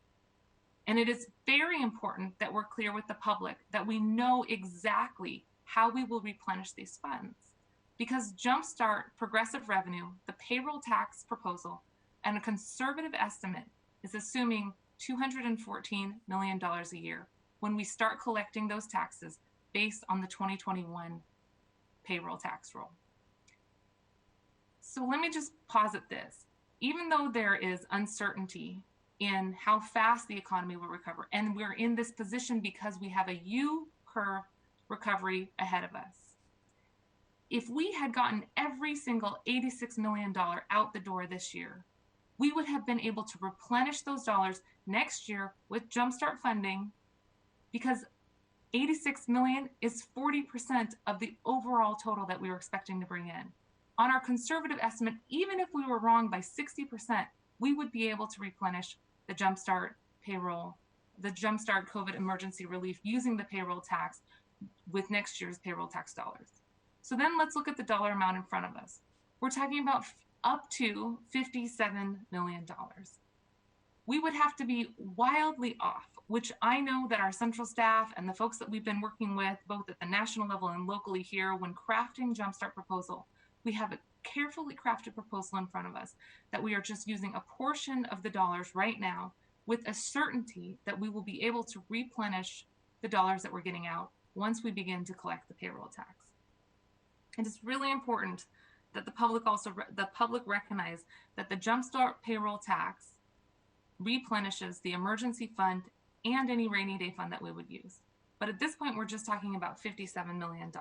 And it is very important that we're clear with the public that we know exactly how we will replenish these funds. Because Jumpstart progressive revenue, the payroll tax proposal, and a conservative estimate is assuming $214 million a year when we start collecting those taxes based on the 2021 payroll tax roll. So let me just posit this. Even though there is uncertainty in how fast the economy will recover, and we're in this position because we have a U-curve recovery ahead of us. If we had gotten every single $86 million out the door this year, we would have been able to replenish those dollars next year with Jumpstart funding, because 86 million is 40% of the overall total that we were expecting to bring in. On our conservative estimate, even if we were wrong by 60%, we would be able to replenish the Jumpstart payroll, the Jumpstart COVID emergency relief using the payroll tax with next year's payroll tax dollars. So then let's look at the dollar amount in front of us. We're talking about up to $57 million. We would have to be wildly off, which I know that our central staff and the folks that we've been working with, both at the national level and locally here, when crafting Jumpstart proposal, we have a carefully crafted proposal in front of us that we are just using a portion of the dollars right now with a certainty that we will be able to replenish the dollars that we're getting out once we begin to collect the payroll tax. And it's really important that the public recognize that the Jumpstart payroll tax replenishes the emergency fund and any rainy day fund that we would use. But at this point, we're just talking about $57 million.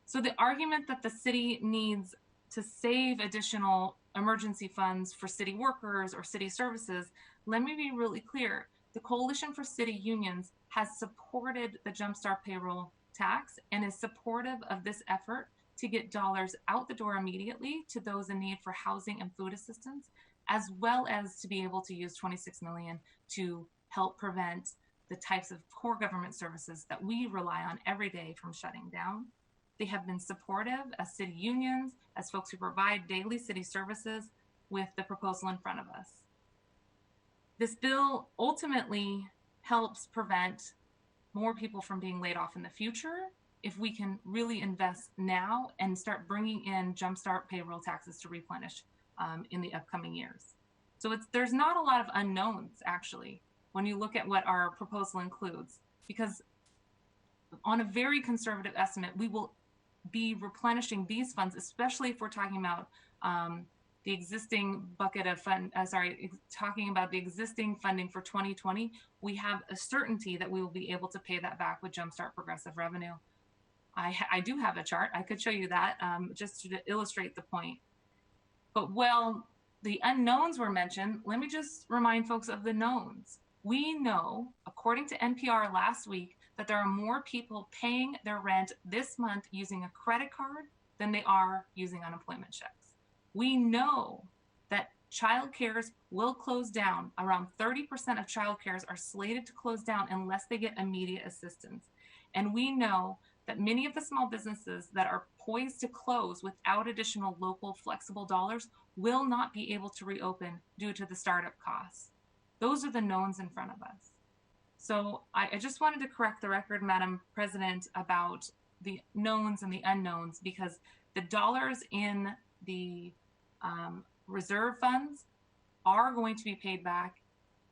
So the argument that the city needs to save additional emergency funds for city workers or city services, let me be really clear. The Coalition for City Unions has supported the Jumpstart payroll tax and is supportive of this effort to get dollars out the door immediately to those in need for housing and food assistance, as well as to be able to use $26 million to help prevent the types of core government services that we rely on every day from shutting down. They have been supportive as city unions, as folks who provide daily city services with the proposal in front of us. This bill ultimately helps prevent more people from being laid off in the future if we can really invest now and start bringing in Jumpstart payroll taxes to replenish in the upcoming years. So there's not a lot of unknowns, actually, when you look at what our proposal includes, because on a very conservative estimate, we will be replenishing these funds, especially if we're talking about the existing bucket of talking about the existing funding for 2020, we have a certainty that we will be able to pay that back with Jumpstart progressive revenue. I do have a chart. I could show you that just to illustrate the point. But while the unknowns were mentioned, let me just remind folks of the knowns. We know, according to NPR last week, that there are more people paying their rent this month using a credit card than they are using unemployment checks. We know that child cares will close down. Around 30% of child cares are slated to close down unless they get immediate assistance. And we know that many of the small businesses that are poised to close without additional local flexible dollars will not be able to reopen due to the startup costs. Those are the knowns in front of us. So I just wanted to correct the record, Madam President, about the knowns and the unknowns, because the dollars in the reserve funds are going to be paid back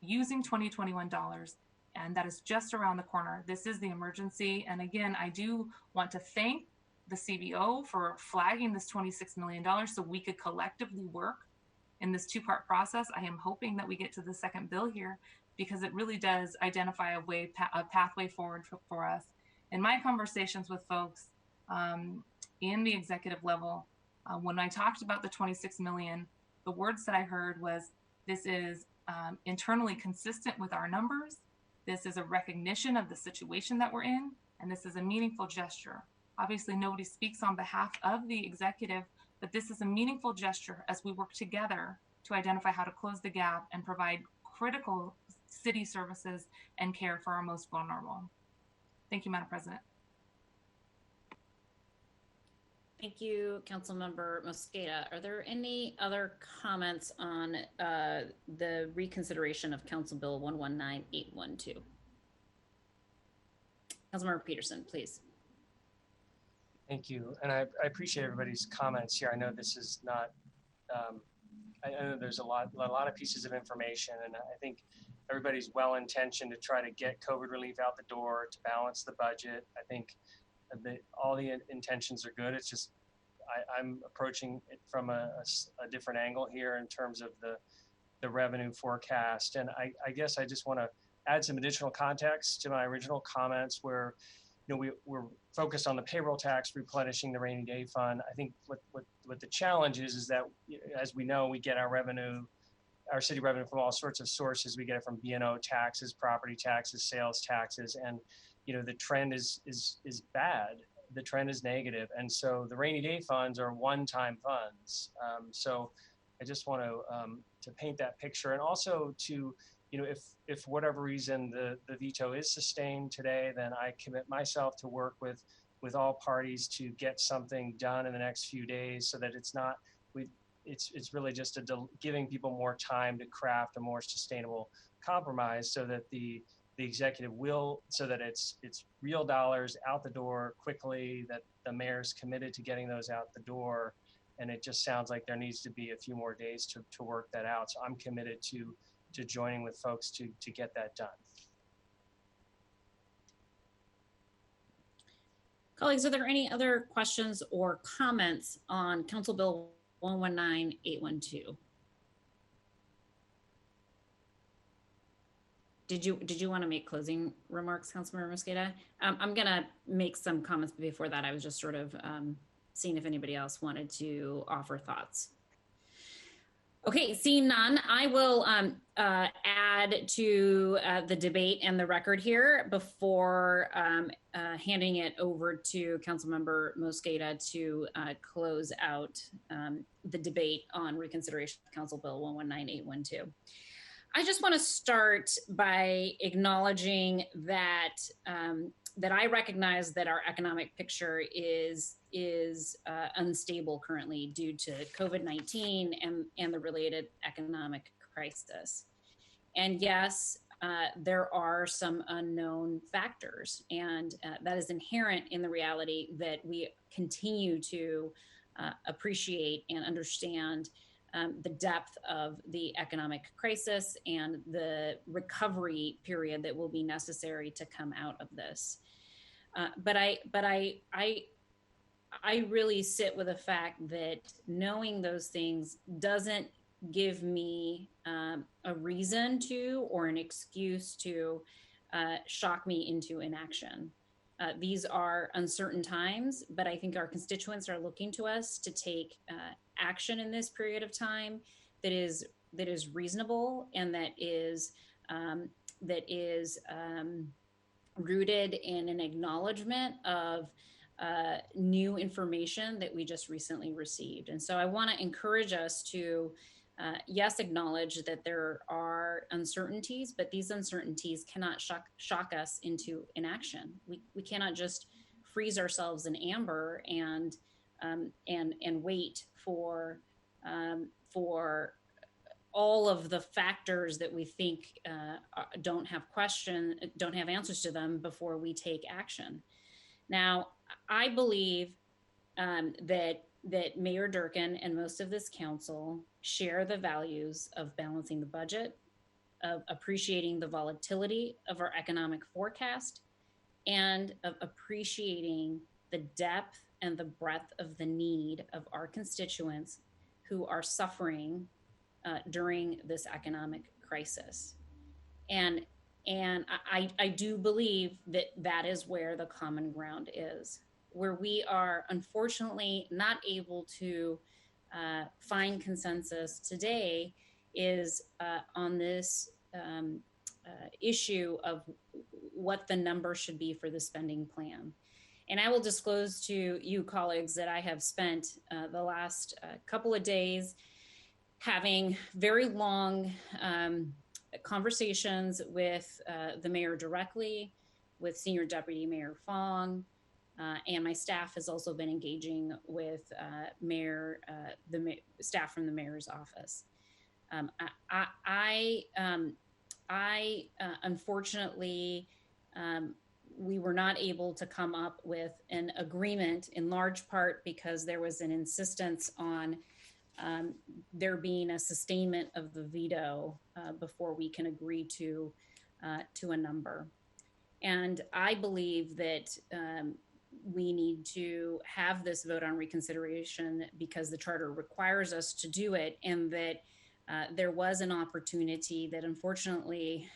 using 2021 dollars, and that is just around the corner. This is the emergency. And again, I do want to thank the CBO for flagging this $26 million so we could collectively work in this two-part process. I am hoping that we get to the second bill here, because it really does identify a pathway forward for us. In my conversations with folks in the executive level, when I talked about the 26 million, the words that I heard was, this is internally consistent with our numbers. This is a recognition of the situation that we're in, and this is a meaningful gesture. Obviously, nobody speaks on behalf of the executive, but this is a meaningful gesture as we work together to identify how to close the gap and provide critical city services and care for our most vulnerable. Thank you, Madam President. Thank you, Councilmember Mosqueda. Are there any other comments on the reconsideration of Council Bill 119812? Councilmember Peterson, please. Thank you. And I appreciate everybody's comments here. I know this is not, I know there's a lot of pieces of information, and I think everybody's well-intentioned to try to get COVID relief out the door, to balance the budget. I think all the intentions are good. It's just I'm approaching it from a different angle here in terms of the revenue forecast. And I guess I just want to add some additional context to my original comments where, you know, we're focused on the payroll tax replenishing the rainy day fund. I think what the challenge is that, as we know, we get our city revenue from all sorts of sources. We get it from B&O taxes, property taxes, sales taxes, and you know the trend is bad. The trend is negative, and so the rainy day funds are one-time funds. So I just want to paint that picture, and also to, you know, if for whatever reason the veto is sustained today, then I commit myself to work with all parties to get something done in the next few days, so that it's really just giving people more time to craft a more sustainable compromise, so that the executive will, so that it's real dollars out the door quickly, that the mayor's committed to getting those out the door. And it just sounds like there needs to be a few more days to work that out. So I'm committed to joining with folks to get that done. Colleagues, are there any other questions or comments on Council Bill 119812? Did you want to make closing remarks, Councilmember Mosqueda? I'm going to make some comments, but before that, I was just sort of seeing if anybody else wanted to offer thoughts. Okay, seeing none, I will add to the debate and the record here before handing it over to Councilmember Mosqueda to close out the debate on reconsideration of Council Bill 119812. I just want to start by acknowledging that that I recognize that our economic picture is unstable currently due to COVID-19 and the related economic crisis. And yes, there are some unknown factors, and that is inherent in the reality that we continue to appreciate and understand the depth of the economic crisis and the recovery period that will be necessary to come out of this. But I really sit with the fact that knowing those things doesn't give me a reason to or an excuse to shock me into inaction. These are uncertain times, but I think our constituents are looking to us to take action in this period of time that is reasonable and that is rooted in an acknowledgement of new information that we just recently received. And so I want to encourage us to, yes, acknowledge that there are uncertainties, but these uncertainties cannot shock us into inaction. We cannot just freeze ourselves in amber and wait for all of the factors that we think don't have answers to them before we take action. Now, I believe that Mayor Durkin and most of this council share the values of balancing the budget, of appreciating the volatility of our economic forecast, and of appreciating the depth and the breadth of the need of our constituents who are suffering during this economic crisis. And I do believe that is where the common ground is. Where we are unfortunately not able to find consensus today is on this issue of what the number should be for the spending plan. And I will disclose to you, colleagues, that I have spent the last couple of days having very long conversations with the mayor directly, with Senior Deputy Mayor Fong, And my staff has also been engaging with staff from the mayor's office. Unfortunately, we were not able to come up with an agreement, in large part because there was an insistence on there being a sustainment of the veto before we can agree to a number. And I believe that we need to have this vote on reconsideration because the charter requires us to do it, and that there was an opportunity that unfortunately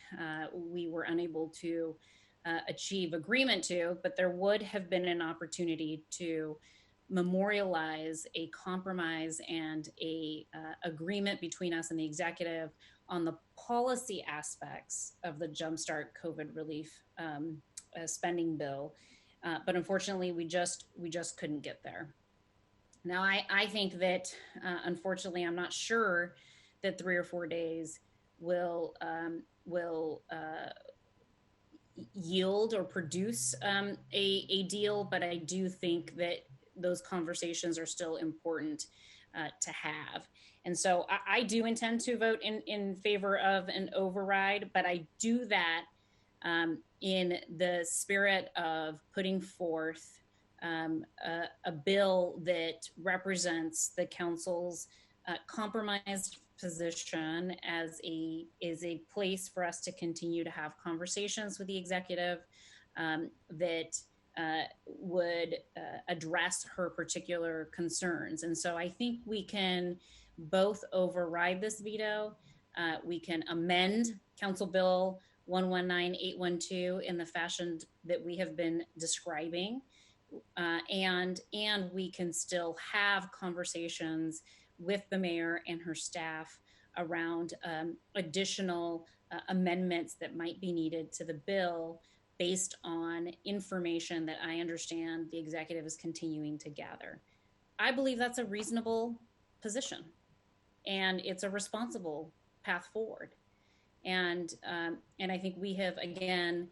we were unable to achieve agreement to, but there would have been an opportunity to memorialize a compromise and a agreement between us and the executive on the policy aspects of the Jumpstart COVID relief spending bill. But unfortunately, we just couldn't get there. Now, I think that unfortunately, I'm not sure that 3 or 4 days will yield or produce a deal, but I do think that those conversations are still important to have. And so I do intend to vote in favor of an override, but I do that in the spirit of putting forth a bill that represents the council's compromised position as a place for us to continue to have conversations with the executive that would address her particular concerns. And so I think we can both override this veto. We can amend Council Bill 119812 in the fashion that we have been describing, and we can still have conversations with the mayor and her staff around additional amendments that might be needed to the bill based on information that I understand the executive is continuing to gather. I believe that's a reasonable position, and it's a responsible path forward. And I think we have, again,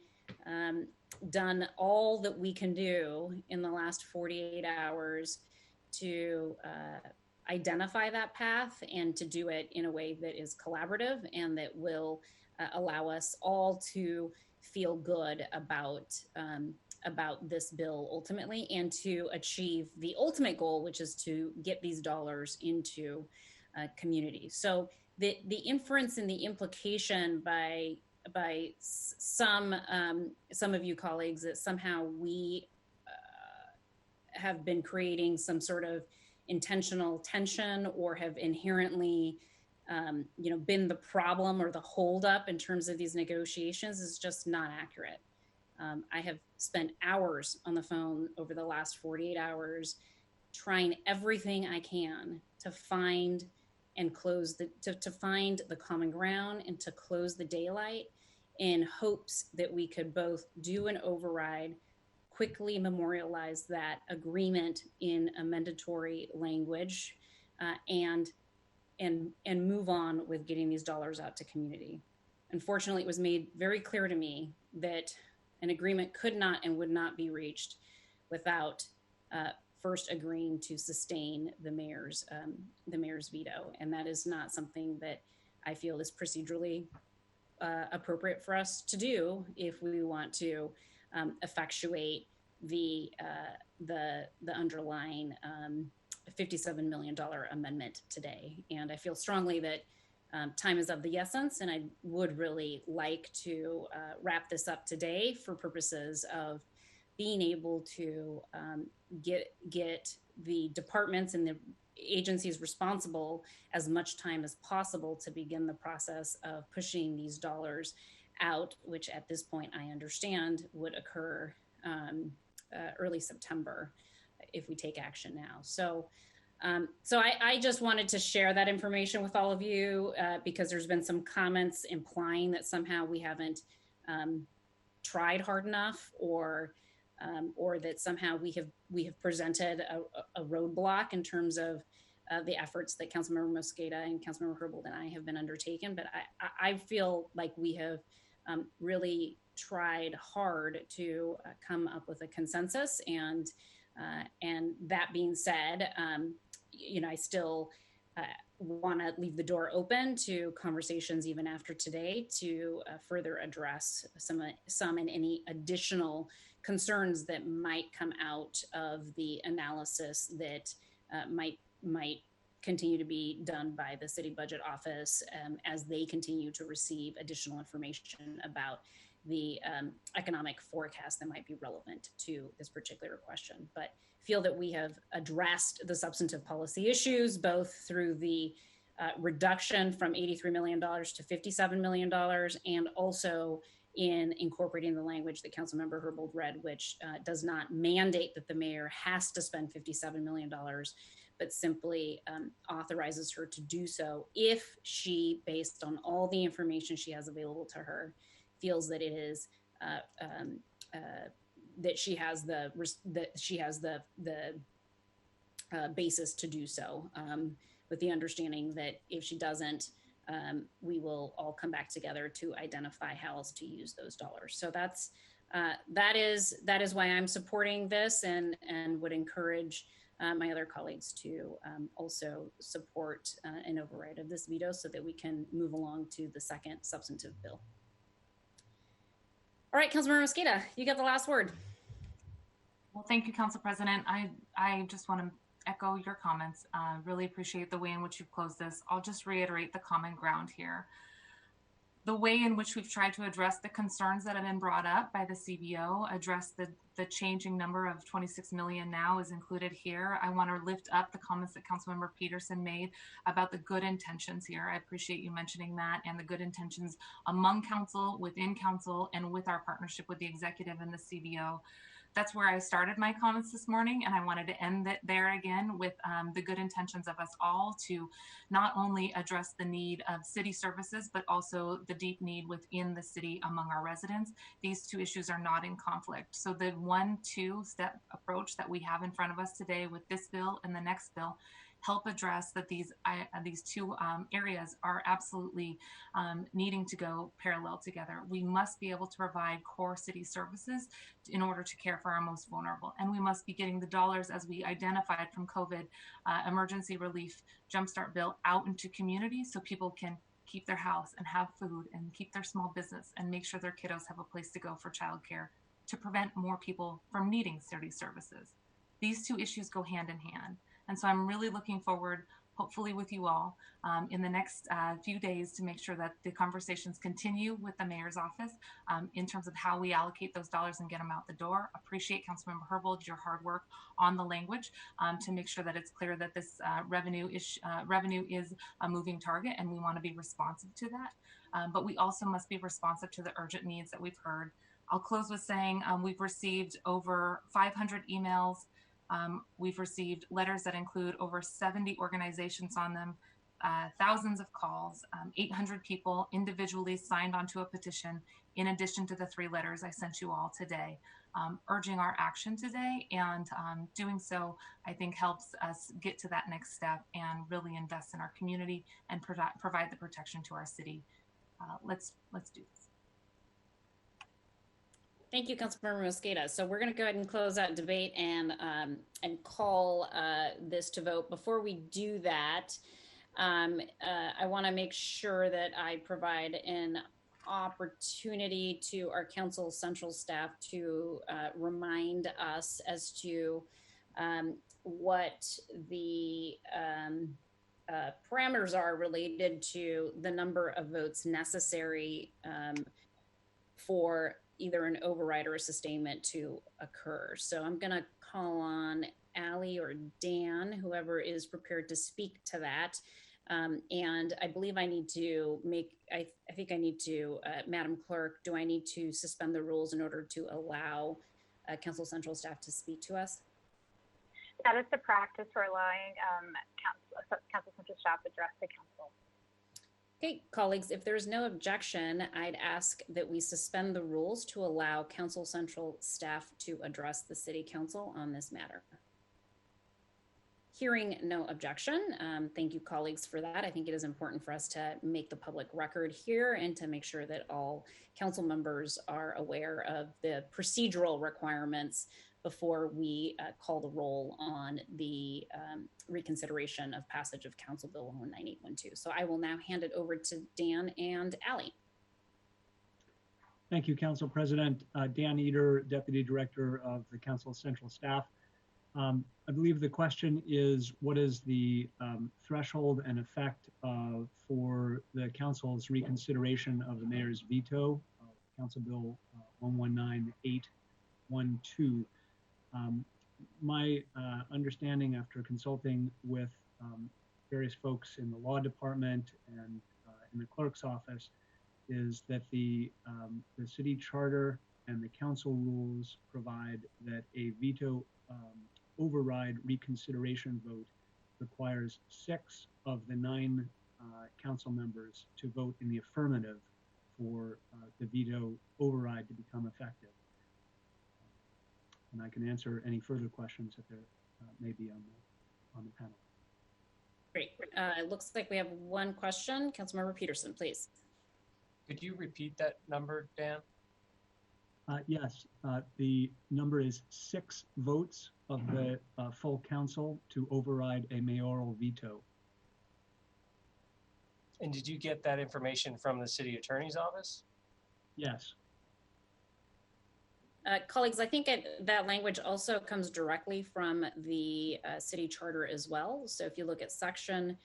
done all that we can do in the last 48 hours to identify that path and to do it in a way that is collaborative and that will allow us all to feel good about this bill ultimately, and to achieve the ultimate goal, which is to get these dollars into communities. So the inference and the implication by some of you colleagues that somehow we have been creating some sort of intentional tension or have inherently been the problem or the holdup in terms of these negotiations is just not accurate. I have spent hours on the phone over the last 48 hours trying everything I can to find and close to find the common ground and to close the daylight, in hopes that we could both do an override, quickly memorialize that agreement in a mandatory language, and move on with getting these dollars out to community. Unfortunately, it was made very clear to me that an agreement could not and would not be reached without first agreeing to sustain the mayor's veto, and that is not something that I feel is procedurally appropriate for us to do if we want to effectuate the underlying $57 million amendment today. And I feel strongly that time is of the essence, and I would really like to wrap this up today for purposes of being able to get the departments and the agencies responsible as much time as possible to begin the process of pushing these dollars out, which at this point I understand would occur early September if we take action now. So I just wanted to share that information with all of you because there's been some comments implying that somehow we haven't tried hard enough, or that somehow we have presented a roadblock in terms of the efforts that Councilmember Mosqueda and Councilmember Herbold and I have been undertaken. But I feel like we have really tried hard to come up with a consensus. And that being said, I still want to leave the door open to conversations even after today to further address some and any additional concerns that might come out of the analysis that might continue to be done by the city budget office as they continue to receive additional information about the economic forecast that might be relevant to this particular question. But feel that we have addressed the substantive policy issues, both through the reduction from $83 million to $57 million, and also in incorporating the language that Councilmember Herbold read, which does not mandate that the mayor has to spend $57 million, but simply authorizes her to do so if she, based on all the information she has available to her, feels that it is that she has the basis to do so, with the understanding that if she doesn't, we will all come back together to identify how else to use those dollars. So that is why I'm supporting this, and would encourage my other colleagues to also support an override of this veto so that we can move along to the second substantive bill. All right, Councilmember Mosqueda, you get the last word. Well, thank you, Council President. I just want to echo your comments. Really appreciate the way in which you've closed this. I'll just reiterate the common ground here. The way in which we've tried to address the concerns that have been brought up by the CBO, address the changing number of 26 million now is included here. I want to lift up the comments that Councilmember Peterson made about the good intentions here. I appreciate you mentioning that, and the good intentions among council, within council, and with our partnership with the executive and the CBO. That's where I started my comments this morning, and I wanted to end it there again with the good intentions of us all to not only address the need of city services, but also the deep need within the city among our residents. These two issues are not in conflict. So the 1-2 step approach that we have in front of us today with this bill and the next bill help address that these two areas are absolutely needing to go parallel together. We must be able to provide core city services in order to care for our most vulnerable. And we must be getting the dollars, as we identified from COVID emergency relief jumpstart bill, out into communities so people can keep their house and have food and keep their small business and make sure their kiddos have a place to go for childcare to prevent more people from needing city services. These two issues go hand in hand. And so I'm really looking forward, hopefully with you all, in the next few days to make sure that the conversations continue with the mayor's office in terms of how we allocate those dollars and get them out the door. Appreciate Councilmember Herbold, your hard work on the language to make sure that it's clear that this revenue is a moving target, and we want to be responsive to that. But we also must be responsive to the urgent needs that we've heard. I'll close with saying we've received over 500 emails. We've received letters that include over 70 organizations on them, thousands of calls, 800 people individually signed onto a petition, in addition to the 3 letters I sent you all today, urging our action today. And doing so, I think, helps us get to that next step and really invest in our community and provide the protection to our city. Let's do this. Thank you, Councilmember Mosqueda. So we're going to go ahead and close out debate and call this to vote. Before we do that, I want to make sure that I provide an opportunity to our council central staff to remind us as to what the parameters are related to the number of votes necessary for either an override or a sustainment to occur. So I'm going to call on Allie or Dan, whoever is prepared to speak to that. And I believe I need to I think I need to, Madam Clerk, do I need to suspend the rules in order to allow Council Central staff to speak to us? That is the practice for allowing Council Central staff to address the council. Okay, colleagues, if there's no objection, I'd ask that we suspend the rules to allow Council Central staff to address the City Council on this matter. Hearing no objection, thank you, colleagues, for that. I think it is important for us to make the public record here and to make sure that all council members are aware of the procedural requirements before we call the roll on the reconsideration of passage of Council Bill 119812. So I will now hand it over to Dan and Allie. Thank you, Council President. Dan Eder, Deputy Director of the Council Central Staff. I believe the question is, what is the threshold and effect for the Council's reconsideration of the Mayor's veto, Council Bill 119812. My understanding after consulting with various folks in the law department and in the clerk's office is that the city charter and the council rules provide that a veto override reconsideration vote requires 6 of the 9 council members to vote in the affirmative for the veto override to become effective. And I can answer any further questions that there may be on the panel. Great. It looks like we have one question. Councilmember Peterson, please. Could you repeat that number, Dan? Yes, the number is 6 votes of the full council to override a mayoral veto. And did you get that information from the city attorney's office? Yes. Colleagues, I think that language also comes directly from the city charter as well. So if you look at section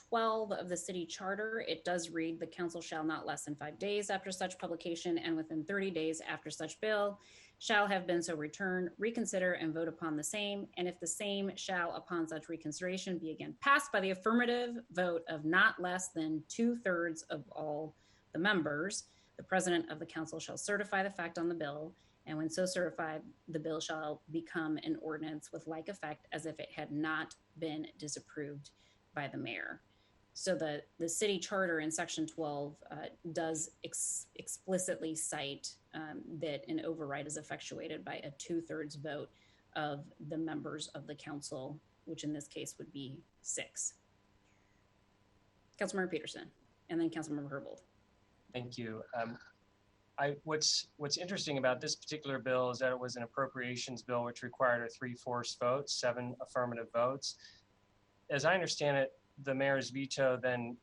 12 of the city charter, it does read, the council shall not less than 5 days after such publication and within 30 days after such bill shall have been so returned, reconsider and vote upon the same. And if the same shall upon such reconsideration be again passed by the affirmative vote of not less than 2/3 of all the members, the president of the council shall certify the fact on the bill. And when so certified, the bill shall become an ordinance with like effect as if it had not been disapproved by the mayor. So the city charter in section 12 does explicitly cite that an override is effectuated by a 2/3 vote of the members of the council, which in this case would be 6. Councilmember Peterson, and then Councilmember Herbold. Thank you. What's interesting about this particular bill is that it was an appropriations bill which required a 3/4 vote, 7 affirmative votes. As I understand it, the mayor's veto then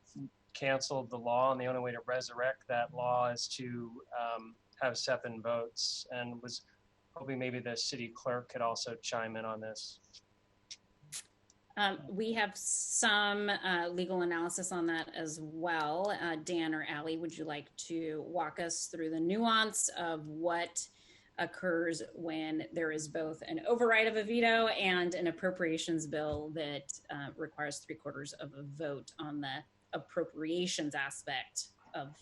canceled the law, and the only way to resurrect that law is to have 7 votes, and was hoping maybe the city clerk could also chime in on this. We have some legal analysis on that as well. Dan or Allie, would you like to walk us through the nuance of what occurs when there is both an override of a veto and an appropriations bill that requires 3/4 of a vote on the appropriations aspect of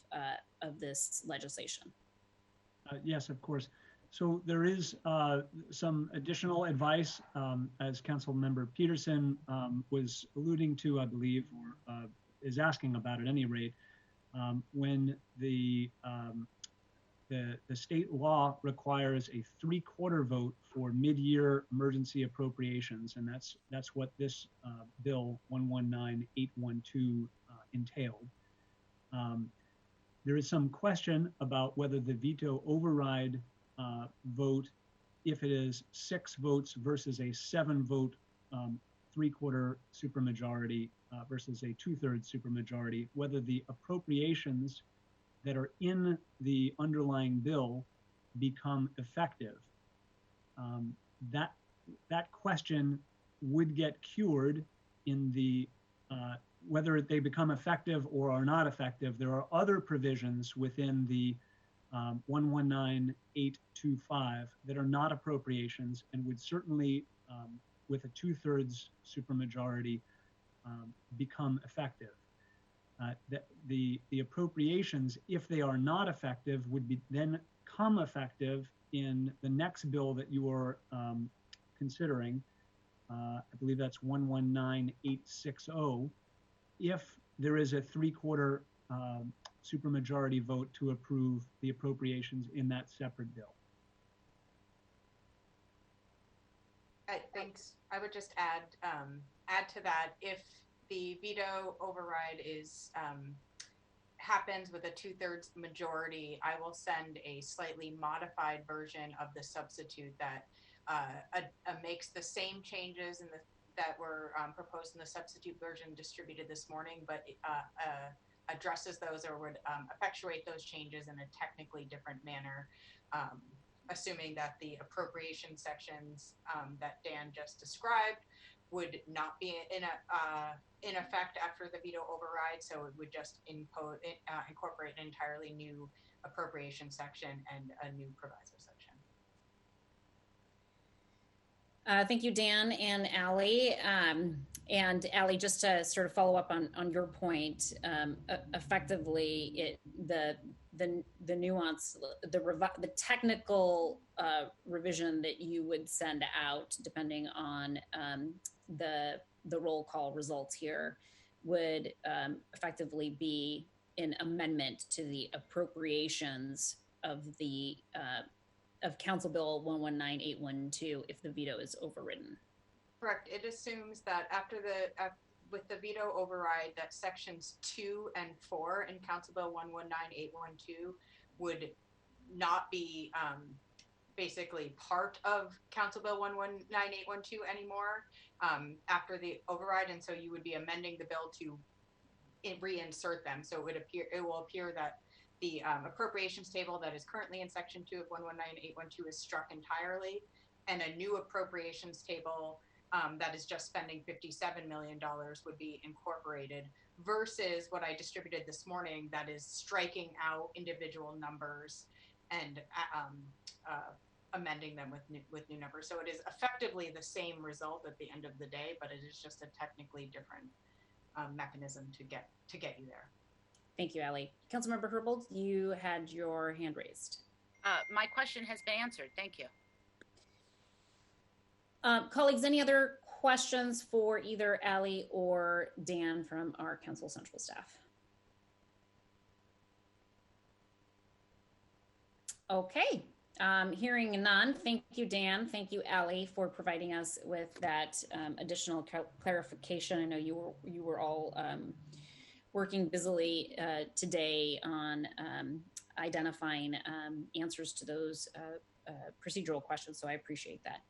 this legislation? Yes, of course. So there is some additional advice, as Council Member Peterson was alluding to, I believe, or is asking about at any rate, when the state law requires a 3/4 vote for mid-year emergency appropriations, and that's what this bill 119812 entailed. There is some question about whether the veto override vote, if it is 6 votes versus a 7-vote 3/4 supermajority versus a 2/3 supermajority, whether the appropriations that are in the underlying bill become effective. That question would get cured in the whether they become effective or are not effective. There are other provisions within the 119825 that are not appropriations and would certainly, with a 2/3 supermajority, become effective. The appropriations, if they are not effective, would then become effective in the next bill that you are considering. I believe that's 119860. If there is a 3/4 supermajority vote to approve the appropriations in that separate bill. Thanks. I would just add, add to that, if the veto override is happens with a 2/3 majority, I will send a slightly modified version of the substitute that makes the same changes that were proposed in the substitute version distributed this morning, but addresses those or would effectuate those changes in a technically different manner, assuming that the appropriation sections that Dan just described would not be in effect after the veto override. So it would just incorporate an entirely new appropriation section and a new proviso section. Thank you, Dan and Allie. And Allie, just to sort of follow up on your point, effectively, the nuance, the technical revision that you would send out, depending on the roll call results here, would effectively be an amendment to the appropriations of the of Council Bill 119812 if the veto is overridden. Correct. It assumes that with the veto override, that sections 2 and 4 in Council Bill 119812 would not be basically part of Council Bill 119812 anymore after the override, and so you would be amending the bill to reinsert them. So it will appear that the appropriations table that is currently in section 2 of 119812 is struck entirely, and a new appropriations table that is just spending $57 million would be incorporated, versus what I distributed this morning that is striking out individual numbers and amending them with new numbers. So it is effectively the same result at the end of the day, but it is just a technically different mechanism to get you there. Thank you, Allie. Councilmember Herbold, you had your hand raised. My question has been answered. Thank you. Colleagues, any other questions for either Allie or Dan from our Council Central staff? Okay, hearing none. Thank you, Dan. Thank you, Allie, for providing us with that additional clarification. I know you were all working busily today on identifying answers to those procedural questions, so I appreciate that.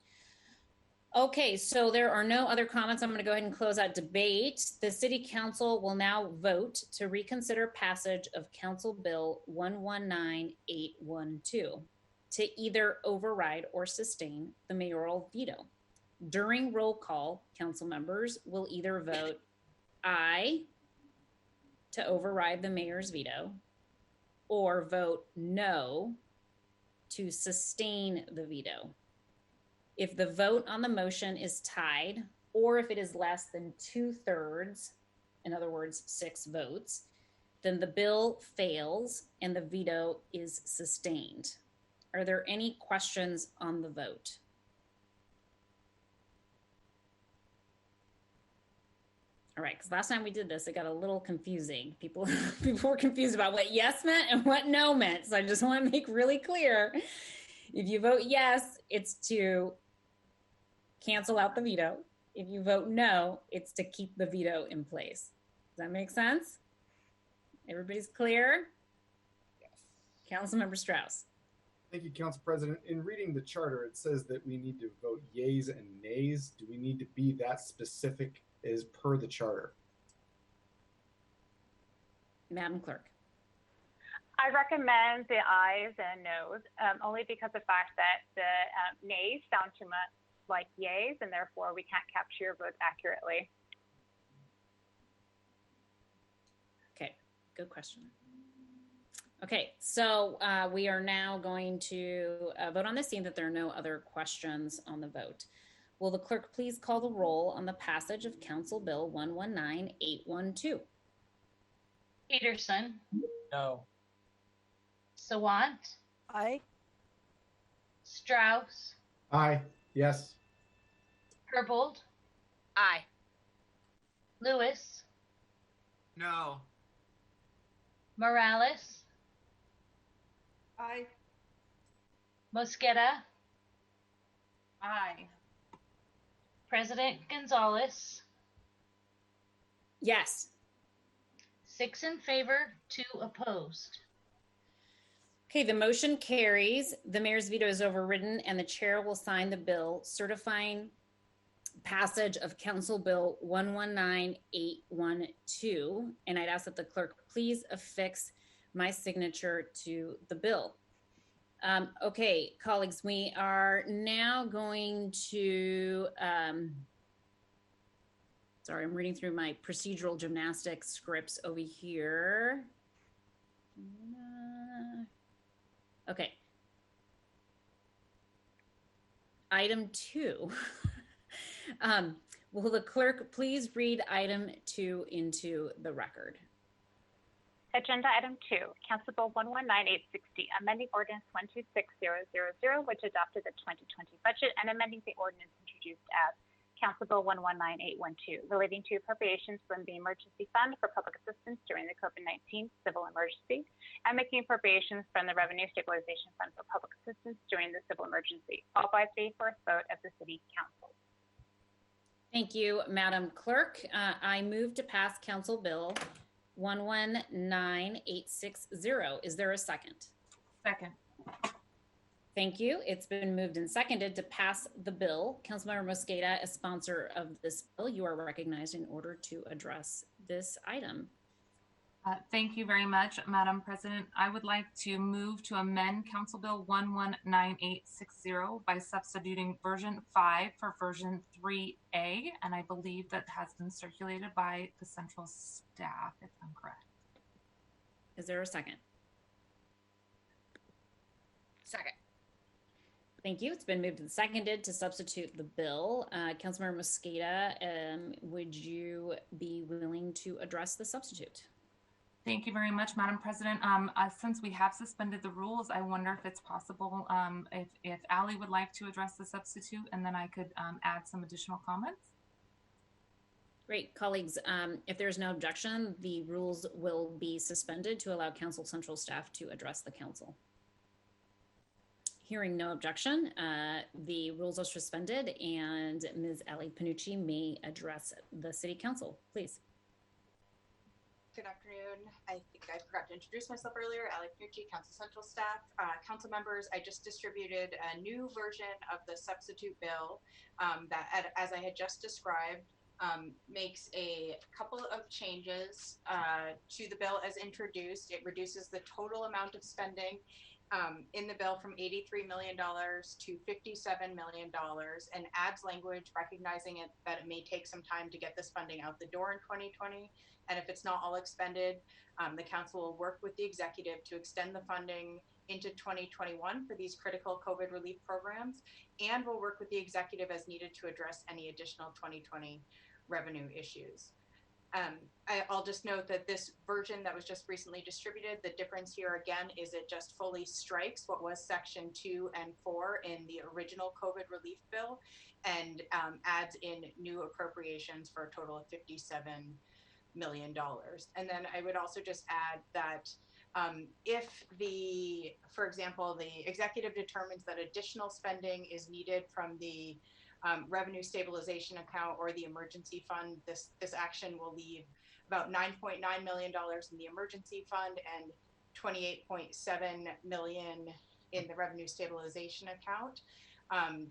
Okay, so there are no other comments. I'm going to go ahead and close out debate. The City Council will now vote to reconsider passage of Council Bill 119812 to either override or sustain the mayoral veto. During roll call, council members will either vote aye to override the mayor's veto or vote no to sustain the veto. If the vote on the motion is tied, or if it is less than 2/3, in other words, 6 votes, then the bill fails and the veto is sustained. Are there any questions on the vote? All right, because last time we did this, it got a little confusing. People were confused about what yes meant and what no meant. So I just want to make really clear. If you vote yes, it's to cancel out the veto. If you vote no, it's to keep the veto in place. Does that make sense? Everybody's clear? Yes. Councilmember Strauss. Thank you, Council President. In reading the charter, it says that we need to vote yeas and nays. Do we need to be that specific as per the charter? Madam Clerk. I recommend the ayes and noes only because of the fact that the nays sound too much like yays, and therefore we can't capture your votes accurately. Okay, good question. Okay, so we are now going to vote on this, seeing that there are no other questions on the vote. Will the clerk please call the roll on the passage of Council Bill 119812? Peterson. No. Sawant. Aye. Strauss. Aye. Yes. Herbold. Aye. Lewis. No. Morales. Aye. Mosqueda. Aye. President Gonzalez. Yes. 6 in favor, 2 opposed. Okay, the motion carries. The mayor's veto is overridden, and the chair will sign the bill certifying passage of Council Bill 119812. And I'd ask that the clerk please affix my signature to the bill. Okay, colleagues, we are now going to, sorry, I'm reading through my procedural gymnastics scripts over here. Okay. Item 2. Will the clerk please read item 2 into the record? Agenda Item 2, Council Bill 119860, amending Ordinance 126000, which adopted the 2020 budget and amending the ordinance introduced as Council Bill 119812, relating to appropriations from the Emergency Fund for Public Assistance during the COVID-19 civil emergency, and making appropriations from the Revenue Stabilization Fund for Public Assistance during the civil emergency, all by three-fourths vote of the City Council. Thank you, Madam Clerk. I move to pass Council Bill 119860. Is there a second? Second. Thank you. It's been moved and seconded to pass the bill. Councilmember Mosqueda, as sponsor of this bill, you are recognized in order to address this item. Thank you very much, Madam President. I would like to move to amend Council Bill 119860 by substituting version 5 for version 3A, and I believe that has been circulated by the central staff, if I'm correct. Is there a second? Second. Thank you. It's been moved and seconded to substitute the bill. Councilmember Mosqueda, would you be willing to address the substitute? Thank you very much, Madam President. Since we have suspended the rules, I wonder if it's possible if Allie would like to address the substitute, and then I could add some additional comments. Great. Colleagues, if there's no objection, the rules will be suspended to allow Council Central staff to address the Council. Hearing no objection, the rules are suspended, and Ms. Allie Panucci may address the City Council, please. Good afternoon. I think I forgot to introduce myself earlier. Allie Panucci, Council Central staff. Council members, I just distributed a new version of the substitute bill that, as I had just described, makes a couple of changes to the bill as introduced. It reduces the total amount of spending in the bill from $83 million to $57 million, and adds language recognizing that it may take some time to get this funding out the door in 2020. And if it's not all expended, the council will work with the executive to extend the funding into 2021 for these critical COVID relief programs, and will work with the executive as needed to address any additional 2020 revenue issues. I'll just note that this version that was just recently distributed, the difference here again is it just fully strikes what was section 2 and 4 in the original COVID relief bill, and adds in new appropriations for a total of $57 million. And then I would also just add that if for example, the executive determines that additional spending is needed from the revenue stabilization account or the emergency fund, this action will leave about $9.9 million in the emergency fund and $28.7 million in the revenue stabilization account.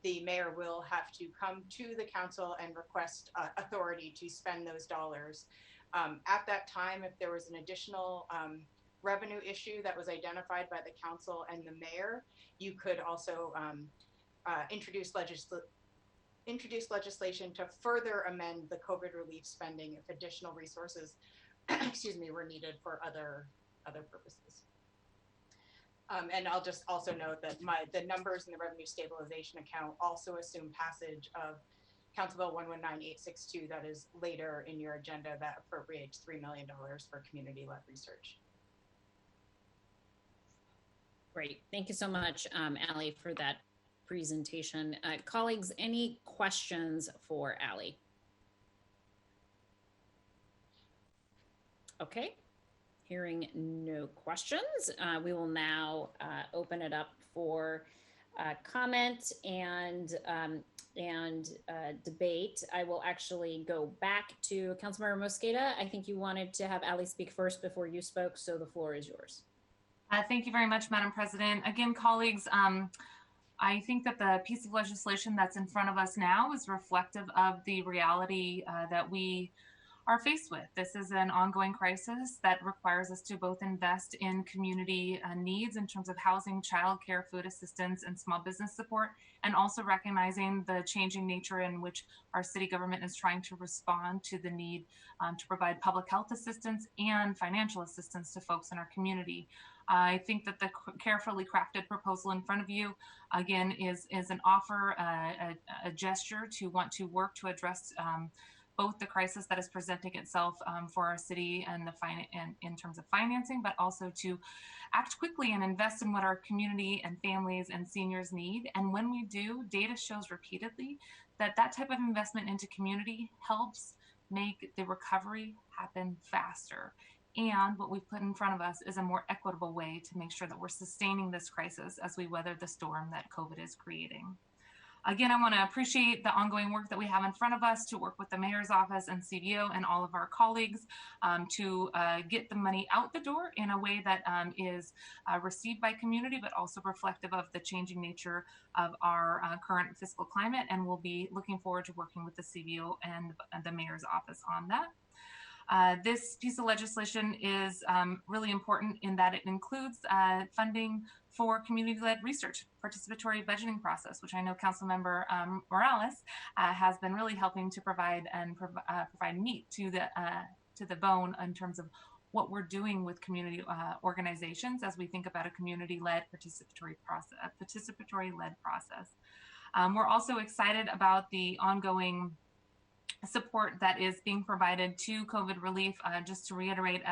The mayor will have to come to the council and request authority to spend those dollars. At that time, if there was an additional revenue issue that was identified by the council and the mayor, you could also introduce legislation to further amend the COVID relief spending if additional resources, were needed for other purposes. And I'll just also note that the numbers in the revenue stabilization account also assume passage of Council Bill 119862 that is later in your agenda that appropriates $3 million for community-led research. Great. Thank you so much, Allie, for that presentation. Colleagues, any questions for Allie? Okay. Hearing no questions, we will now open it up for comment. And and debate, I will actually go back to Councilmember Mosqueda. I think you wanted to have Ali speak first before you spoke, so the floor is yours. Thank you very much, Madam President. Again, colleagues, I think that the piece of legislation that's in front of us now is reflective of the reality that we are faced with. This is an ongoing crisis that requires us to both invest in community needs in terms of housing, childcare, food assistance, and small business support, and also recognizing the changing nature in which our city government is trying to respond to the need to provide public health assistance and financial assistance to folks in our community. I think that the carefully crafted proposal in front of you, again, is an offer, a gesture to want to work to address both the crisis that is presenting itself for our city and in terms of financing, but also to act quickly and invest in what our community and families and seniors need. And when we do, data shows repeatedly that that type of investment into community helps make the recovery happen faster. And what we've put in front of us is a more equitable way to make sure that we're sustaining this crisis as we weather the storm that COVID is creating. Again, I want to appreciate the ongoing work that we have in front of us to work with the mayor's office and CBO and all of our colleagues to get the money out the door in a way that is received by community, but also reflective of the changing nature of our current fiscal climate. And we'll be looking forward to working with the CBO and the mayor's office on that. This piece of legislation is really important in that it includes funding for community-led research, participatory budgeting process, which I know Councilmember Morales has been really helping to provide and provide meat to the bone in terms of what we're doing with community organizations as we think about a community-led participatory-led process. We're also excited about the ongoing support that is being provided to COVID relief. Just to reiterate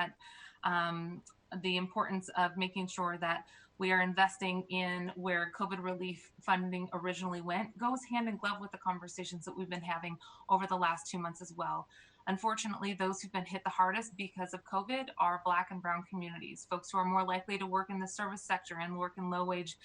the importance of making sure that we are investing in where COVID relief funding originally went goes hand in glove with the conversations that we've been having over the last 2 months as well. Unfortunately, those who've been hit the hardest because of COVID are Black and Brown communities, folks who are more likely to work in the service sector and work in low-wage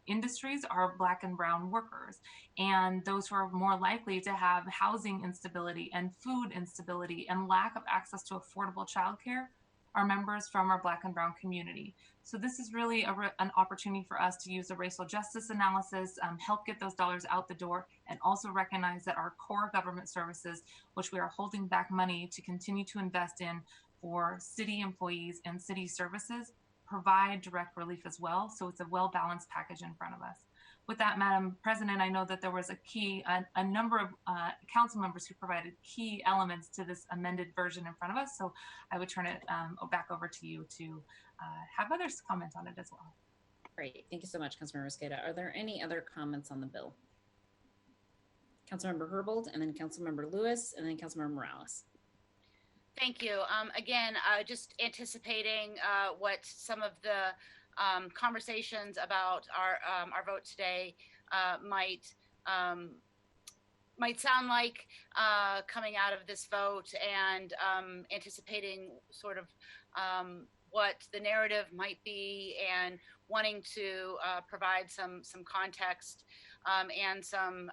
industries are Black and Brown workers. And those who are more likely to have housing instability and food instability and lack of access to affordable childcare are members from our Black and Brown community. So this is really an opportunity for us to use a racial justice analysis, help get those dollars out the door, and also recognize that our core government services, which we are holding back money to continue to invest in for city employees and city services, provide direct relief as well. So it's a well-balanced package in front of us. With that, Madam President, I know that there was a number of council members who provided key elements to this amended version in front of us. So I would turn it back over to you to have others comment on it as well. Great. Thank you so much, Councilmember Mosqueda. Are there any other comments on the bill? Councilmember Herbold, and then Councilmember Lewis, and then Councilmember Morales. Thank you. Again, just anticipating what some of the conversations about our vote today might sound like coming out of this vote, and anticipating sort of what the narrative might be, and wanting to provide some context and some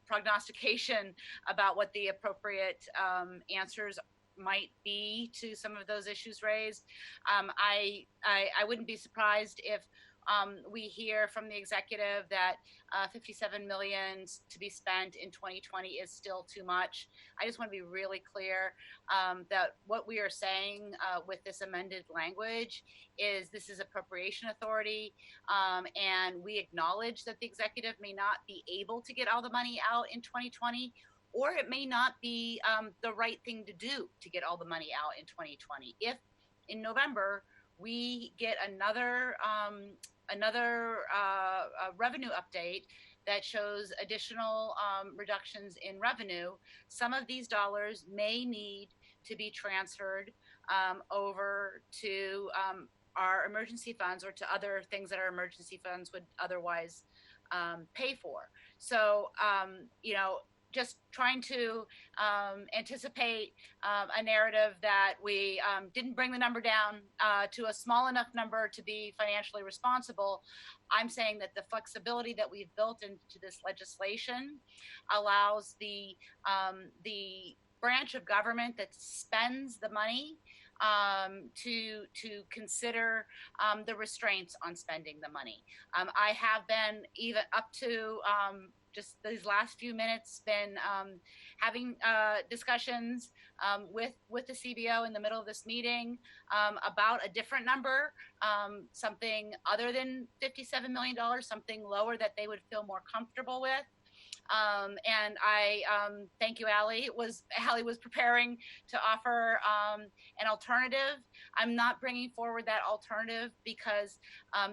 prognostication about what the appropriate answers might be to some of those issues raised. I wouldn't be surprised if we hear from the executive that $57 million to be spent in 2020 is still too much. I just want to be really clear that what we are saying with this amended language is this is appropriation authority, and we acknowledge that the executive may not be able to get all the money out in 2020, or it may not be the right thing to do to get all the money out in 2020. If in November we get another revenue update that shows additional reductions in revenue, some of these dollars may need to be transferred over to our emergency funds, or to other things that our emergency funds would otherwise pay for. So, just trying to anticipate a narrative that we didn't bring the number down to a small enough number to be financially responsible. I'm saying that the flexibility that we've built into this legislation allows the branch of government that spends the money to consider the restraints on spending the money. I have been, even up to just these last few minutes, been having discussions with the CBO in the middle of this meeting about a different number, something other than $57 million, something lower that they would feel more comfortable with. And I thank you, Allie. Allie was preparing to offer an alternative. I'm not bringing forward that alternative because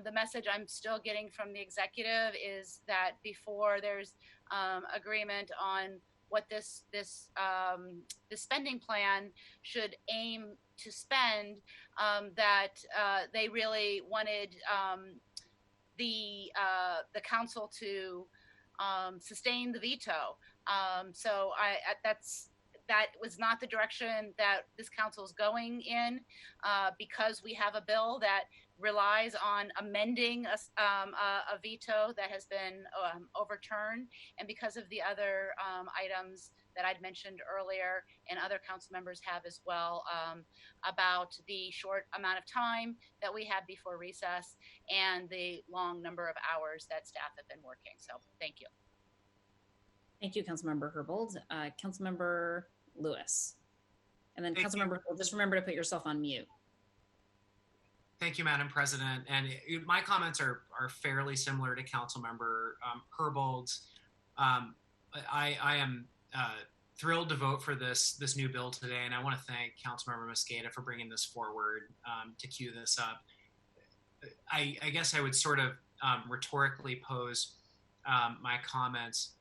the message I'm still getting from the executive is that before there's agreement on what this spending plan should aim to spend, that they really wanted the council to sustain the veto. So that was not the direction that this council is going in, because we have a bill that relies on amending a veto that has been overturned, and because of the other items that I'd mentioned earlier and other council members have as well, about the short amount of time that we have before recess and the long number of hours that staff have been working. So thank you. Thank you, Councilmember Herbold. Councilmember Lewis. And then Councilmember, just remember to put yourself on mute. Thank you, Madam President. And my comments are fairly similar to Councilmember Herbold's. I am thrilled to vote for this new bill today, and I want to thank Councilmember Mosqueda for bringing this forward to queue this up. I guess I would sort of rhetorically pose my comments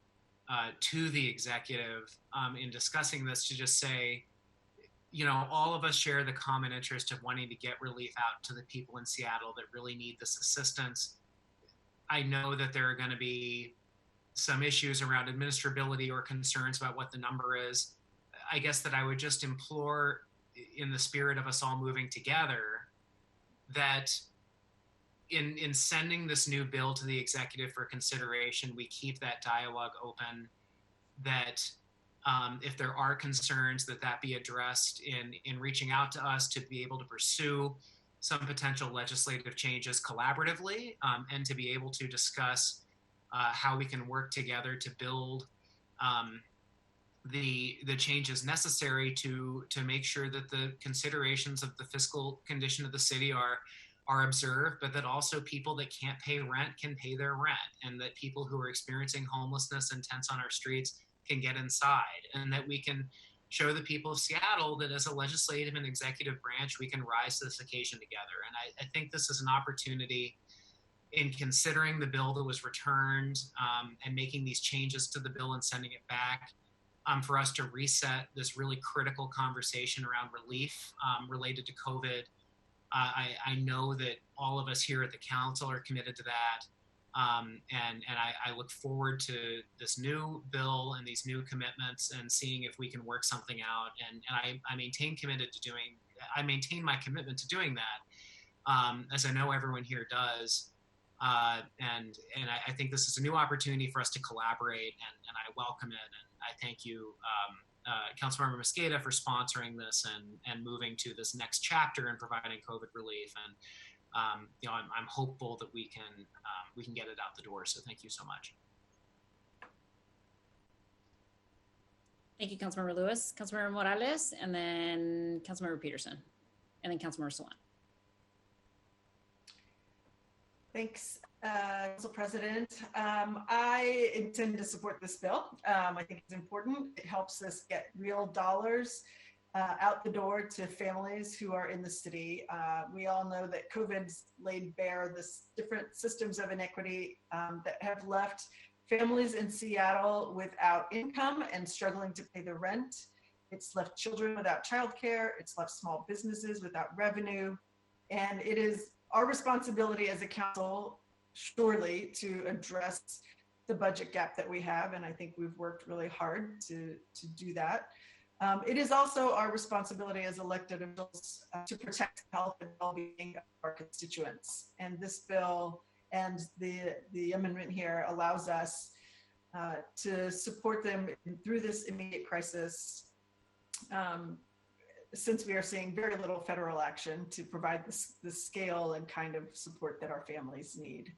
to the executive in discussing this, to just say, you know, all of us share the common interest of wanting to get relief out to the people in Seattle that really need this assistance. I know that there are going to be some issues around administrability or concerns about what the number is. I guess that I would just implore, in the spirit of us all moving together, that in sending this new bill to the executive for consideration, we keep that dialogue open, that if there are concerns, that be addressed in reaching out to us to be able to pursue some potential legislative changes collaboratively, and to be able to discuss how we can work together to build the changes necessary to make sure that the considerations of the fiscal condition of the city are observed, but that also people that can't pay rent can pay their rent, and that people who are experiencing homelessness and tents on our streets can get inside, and that we can show the people of Seattle that as a legislative and executive branch, we can rise to this occasion together. And I think this is an opportunity, in considering the bill that was returned and making these changes to the bill and sending it back, for us to reset this really critical conversation around relief related to COVID. I know that all of us here at the council are committed to that. And I look forward to this new bill and these new commitments and seeing if we can work something out. And I maintain my commitment to doing that, as I know everyone here does. And I think this is a new opportunity for us to collaborate, and I welcome it. And I thank you, Councilmember Mosqueda, for sponsoring this and moving to this next chapter and providing COVID relief. And you know, I'm hopeful that we can get it out the door. So thank you so much. Thank you, Councilmember Lewis. Councilmember Morales, and then Councilmember Peterson, and then Councilmember Sawant. Thanks, Council President. I intend to support this bill. I think it's important. It helps us get real dollars out the door to families who are in the city. We all know that COVID's laid bare this different systems of inequity that have left families in Seattle without income and struggling to pay the rent. It's left children without childcare. It's left small businesses without revenue. And it is our responsibility as a council, surely, to address the budget gap that we have, and I think we've worked really hard to do that. It is also our responsibility as elected officials to protect the health and well-being of our constituents. And this bill and the amendment here allows us to support them through this immediate crisis, since we are seeing very little federal action to provide the scale and kind of support that our families need.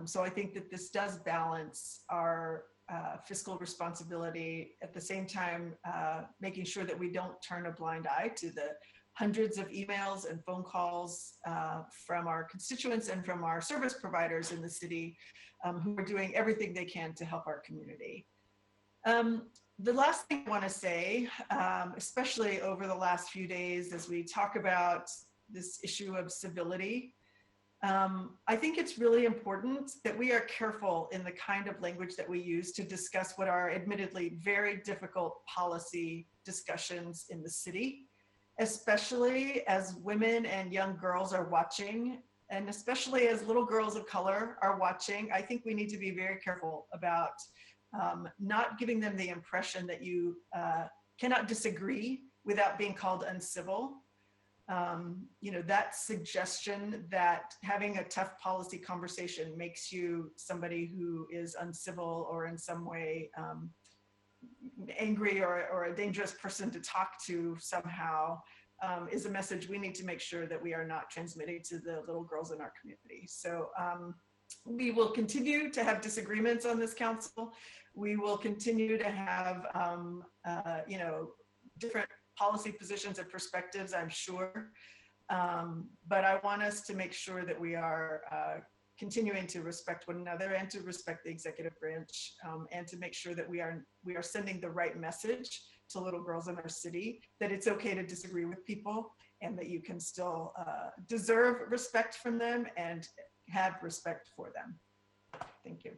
So I think that this does balance our fiscal responsibility, at the same time making sure that we don't turn a blind eye to the hundreds of emails and phone calls from our constituents and from our service providers in the city who are doing everything they can to help our community. The last thing I want to say, especially over the last few days as we talk about this issue of civility, I think it's really important that we are careful in the kind of language that we use to discuss what are admittedly very difficult policy discussions in the city, especially as women and young girls are watching, and especially as little girls of color are watching. I think we need to be very careful about not giving them the impression that you cannot disagree without being called uncivil. That suggestion that having a tough policy conversation makes you somebody who is uncivil or in some way angry or a dangerous person to talk to somehow is a message we need to make sure that we are not transmitting to the little girls in our community. So we will continue to have disagreements on this council. We will continue to have, different policy positions and perspectives, I'm sure. But I want us to make sure that we are continuing to respect one another and to respect the executive branch, and to make sure that we are sending the right message to little girls in our city, that it's okay to disagree with people and that you can still deserve respect from them and have respect for them. Thank you.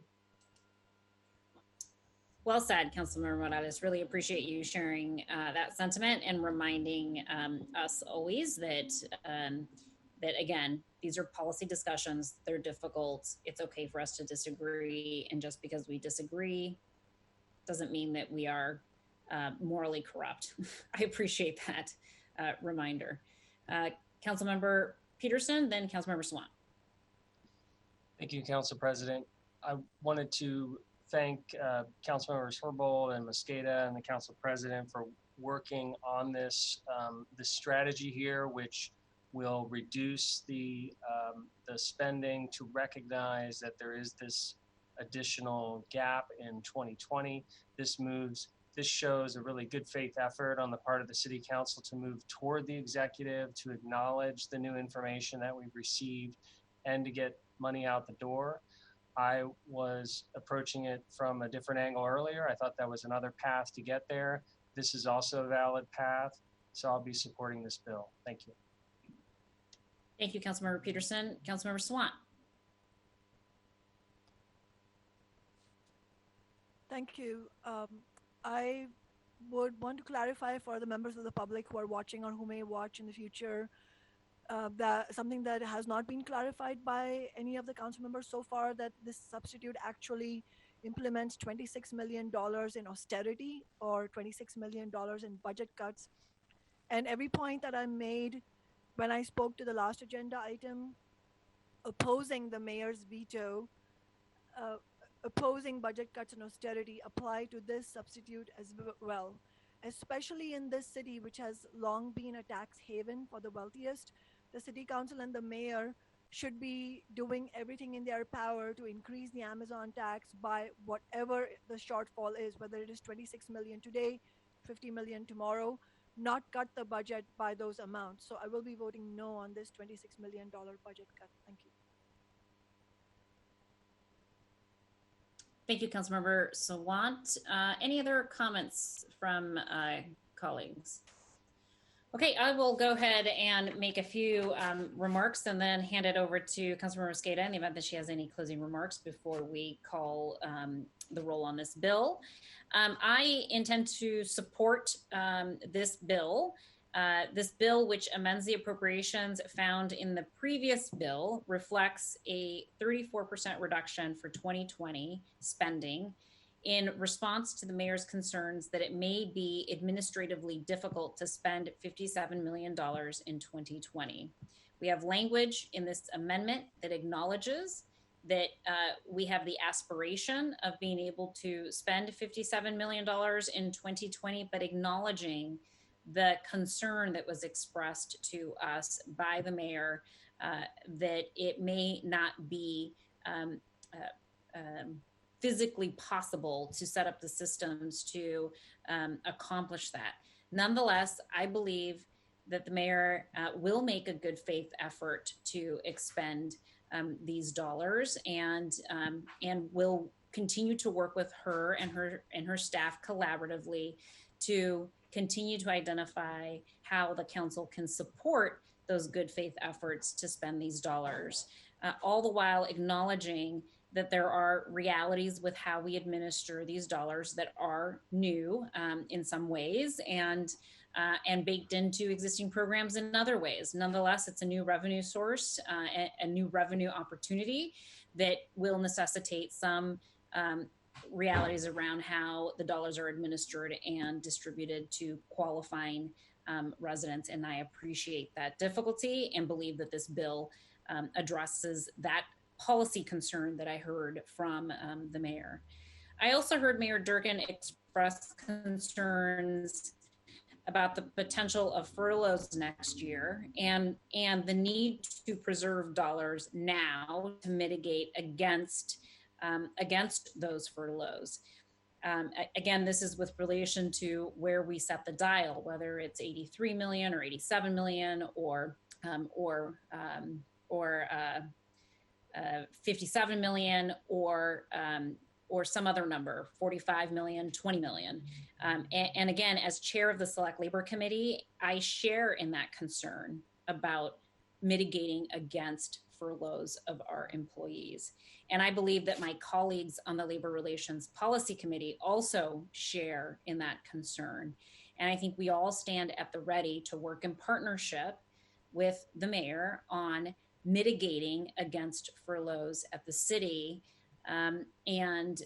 Well said, Councilmember Morales. Really appreciate you sharing that sentiment and reminding us always that, that again, these are policy discussions. They're difficult. It's okay for us to disagree. And just because we disagree doesn't mean that we are morally corrupt. I appreciate that reminder. Councilmember Peterson, then Councilmember Swan. Thank you, Council President. I wanted to thank Councilmembers Herbold and Mosqueda and the Council President for working on this strategy here, which will reduce the spending to recognize that there is this additional gap in 2020. This shows a really good faith effort on the part of the City Council to move toward the executive, to acknowledge the new information that we've received, and to get money out the door. I was approaching it from a different angle earlier. I thought that was another path to get there. This is also a valid path, so I'll be supporting this bill. Thank you. Thank you, Councilmember Peterson. Councilmember Swan. Thank you. I would want to clarify for the members of the public who are watching or who may watch in the future, that something that has not been clarified by any of the council members so far, that this substitute actually implements $26 million in austerity or $26 million in budget cuts. And every point that I made when I spoke to the last agenda item, opposing the mayor's veto, opposing budget cuts and austerity, apply to this substitute as well, especially in this city, which has long been a tax haven for the wealthiest. The city council and the mayor should be doing everything in their power to increase the Amazon tax by whatever the shortfall is, whether it is 26 million today, 50 million tomorrow, not cut the budget by those amounts. So I will be voting no on this $26 million budget cut. Thank you. Thank you, Councilmember Sawant. Any other comments from colleagues? Okay, I will go ahead and make a few remarks and then hand it over to Councilmember Mosqueda in the event that she has any closing remarks before we call the roll on this bill. I intend to support this bill This bill, which amends the appropriations found in the previous bill, reflects a 34% reduction for 2020 spending in response to the mayor's concerns that it may be administratively difficult to spend $57 million in 2020. We have language in this amendment that acknowledges that we have the aspiration of being able to spend $57 million in 2020, but acknowledging the concern that was expressed to us by the mayor that it may not be physically possible to set up the systems to accomplish that. Nonetheless, I believe that the mayor will make a good faith effort to expend these dollars and will continue to work with her and her staff collaboratively to continue to identify how the council can support those good faith efforts to spend these dollars, all the while acknowledging that there are realities with how we administer these dollars that are new in some ways and baked into existing programs in other ways. Nonetheless, it's a new revenue source, a new revenue opportunity that will necessitate some realities around how the dollars are administered and distributed to qualifying residents. And I appreciate that difficulty and believe that this bill addresses that policy concern that I heard from the mayor. I also heard Mayor Durkan express concerns about the potential of furloughs next year and the need to preserve dollars now to mitigate against those furloughs. Again, this is with relation to where we set the dial, whether it's 83 million or 87 million or 57 million or some other number, 45 million, 20 million. And again, as chair of the Select Labor Committee, I share in that concern about mitigating against furloughs of our employees. And I believe that my colleagues on the Labor Relations Policy Committee also share in that concern. And I think we all stand at the ready to work in partnership with the mayor on mitigating against furloughs at the city, and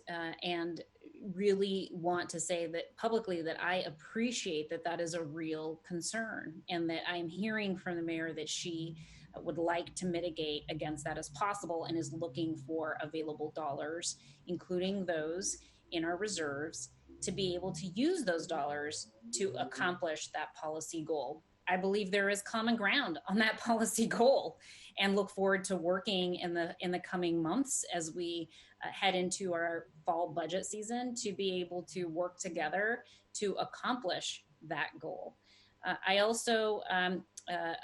really want to say that publicly that I appreciate that that is a real concern, and that I'm hearing from the mayor that she would like to mitigate against that as possible and is looking for available dollars, including those in our reserves, to be able to use those dollars to accomplish that policy goal. I believe there is common ground on that policy goal, and look forward to working in the coming months as we head into our fall budget season to be able to work together to accomplish that goal. I also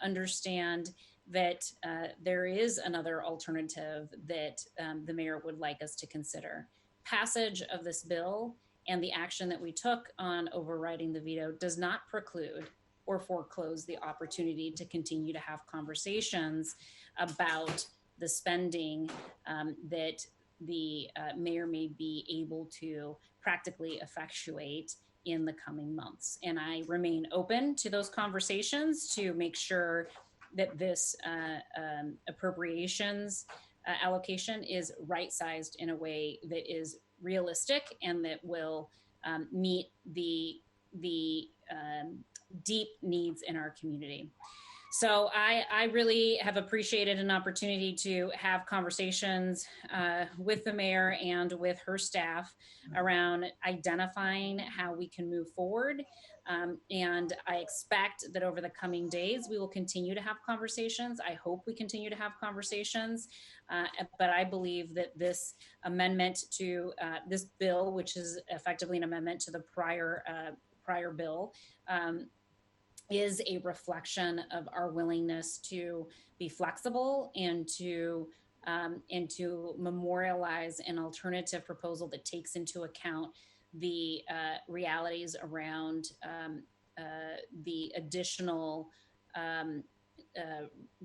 understand that there is another alternative that the mayor would like us to consider. Passage of this bill and the action that we took on overriding the veto does not preclude or foreclose the opportunity to continue to have conversations about the spending that the mayor may be able to practically effectuate in the coming months. And I remain open to those conversations to make sure that this appropriations allocation is right-sized in a way that is realistic and that will meet the deep needs in our community. So I really have appreciated an opportunity to have conversations with the mayor and with her staff around identifying how we can move forward. And I expect that over the coming days, we will continue to have conversations. I hope we continue to have conversations. But I believe that this amendment to this bill, which is effectively an amendment to the prior bill, is a reflection of our willingness to be flexible and to memorialize an alternative proposal that takes into account the realities around the additional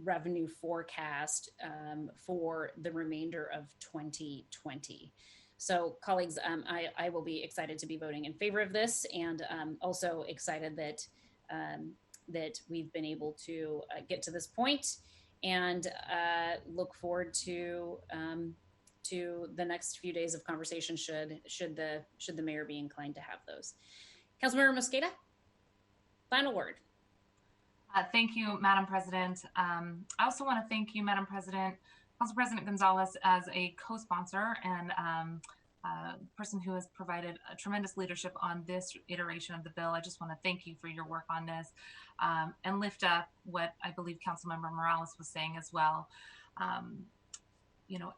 revenue forecast for the remainder of 2020. So colleagues, I will be excited to be voting in favor of this, and also excited that that we've been able to get to this point, and look forward to the next few days of conversation should the mayor be inclined to have those. Councilmember Mosqueda, final word. Thank you, Madam President. I also want to thank you, Madam President, Council President Gonzalez, as a co-sponsor and person who has provided a tremendous leadership on this iteration of the bill. I just want to thank you for your work on this, and lift up what I believe Councilmember Morales was saying as well. You know,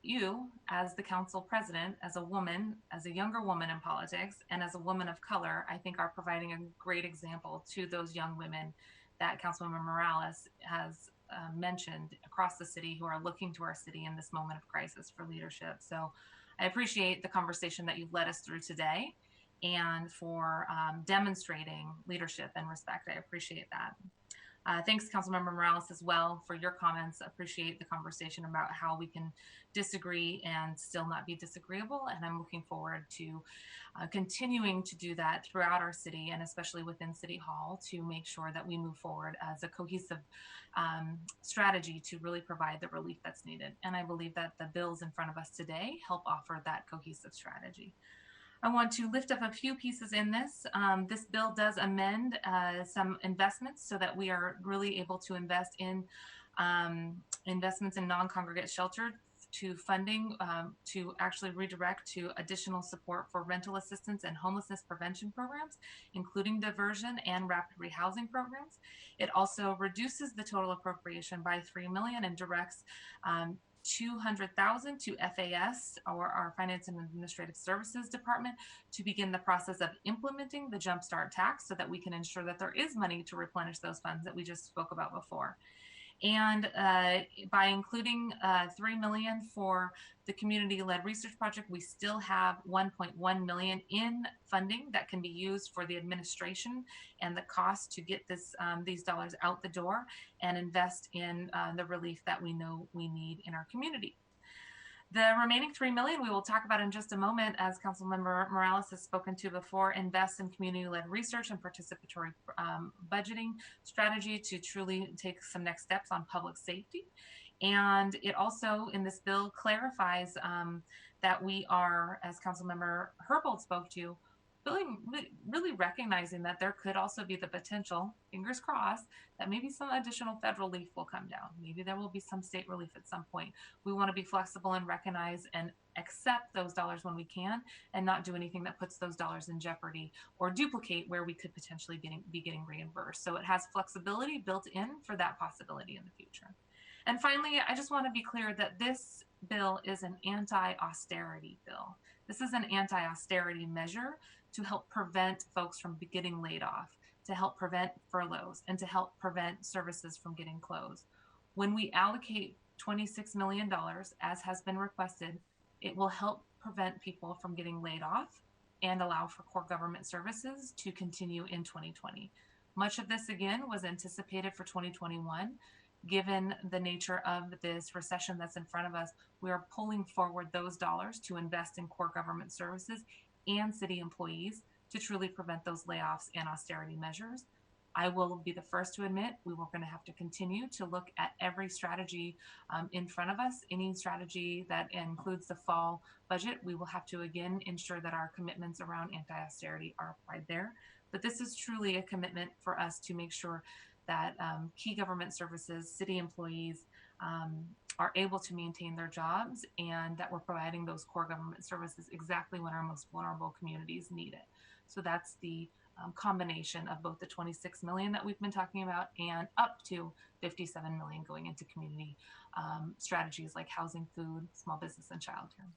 you as the council president, as a woman, as a younger woman in politics, and as a woman of color, I think are providing a great example to those young women that Councilmember Morales has mentioned across the city who are looking to our city in this moment of crisis for leadership. So I appreciate the conversation that you've led us through today, and for demonstrating leadership and respect. I appreciate that. Thanks, Councilmember Morales, as well, for your comments. I appreciate the conversation about how we can disagree and still not be disagreeable. And I'm looking forward to continuing to do that throughout our city, and especially within City Hall, to make sure that we move forward as a cohesive strategy to really provide the relief that's needed. And I believe that the bills in front of us today help offer that cohesive strategy. I want to lift up a few pieces in this. This bill does amend some investments so that we are really able to invest in investments in non-congregate shelter, to funding to actually redirect to additional support for rental assistance and homelessness prevention programs, including diversion and rapid rehousing programs. It also reduces the total appropriation by $3 million and directs $200,000 to FAS, or our Finance and Administrative Services Department, to begin the process of implementing the Jumpstart tax so that we can ensure that there is money to replenish those funds that we just spoke about before. And by including $3 million for the community-led research project, we still have $1.1 million in funding that can be used for the administration and the cost to get this these dollars out the door and invest in the relief that we know we need in our community. The remaining $3 million we will talk about in just a moment, as Councilmember Morales has spoken to before, invest in community-led research and participatory budgeting strategy to truly take some next steps on public safety. And it also, in this bill, clarifies that we are, as Councilmember Herbold spoke to, really recognizing that there could also be the potential, fingers crossed, that maybe some additional federal relief will come down. Maybe there will be some state relief at some point. We want to be flexible and recognize and accept those dollars when we can, and not do anything that puts those dollars in jeopardy or duplicate where we could potentially be getting reimbursed. So it has flexibility built in for that possibility in the future. And finally, I just want to be clear that this bill is an anti-austerity bill. This is an anti-austerity measure to help prevent folks from getting laid off, to help prevent furloughs, and to help prevent services from getting closed. When we allocate $26 million, as has been requested, it will help prevent people from getting laid off and allow for core government services to continue in 2020. Much of this, again, was anticipated for 2021. Given the nature of this recession that's in front of us, we are pulling forward those dollars to invest in core government services and city employees to truly prevent those layoffs and austerity measures. I will be the first to admit we were going to have to continue to look at every strategy in front of us. Any strategy that includes the fall budget, we will have to again ensure that our commitments around anti-austerity are applied there. But this is truly a commitment for us to make sure that key government services, city employees are able to maintain their jobs, and that we're providing those core government services exactly when our most vulnerable communities need it. So that's the combination of both the $26 million that we've been talking about and up to $57 million going into community strategies like housing, food, small business, and childcare.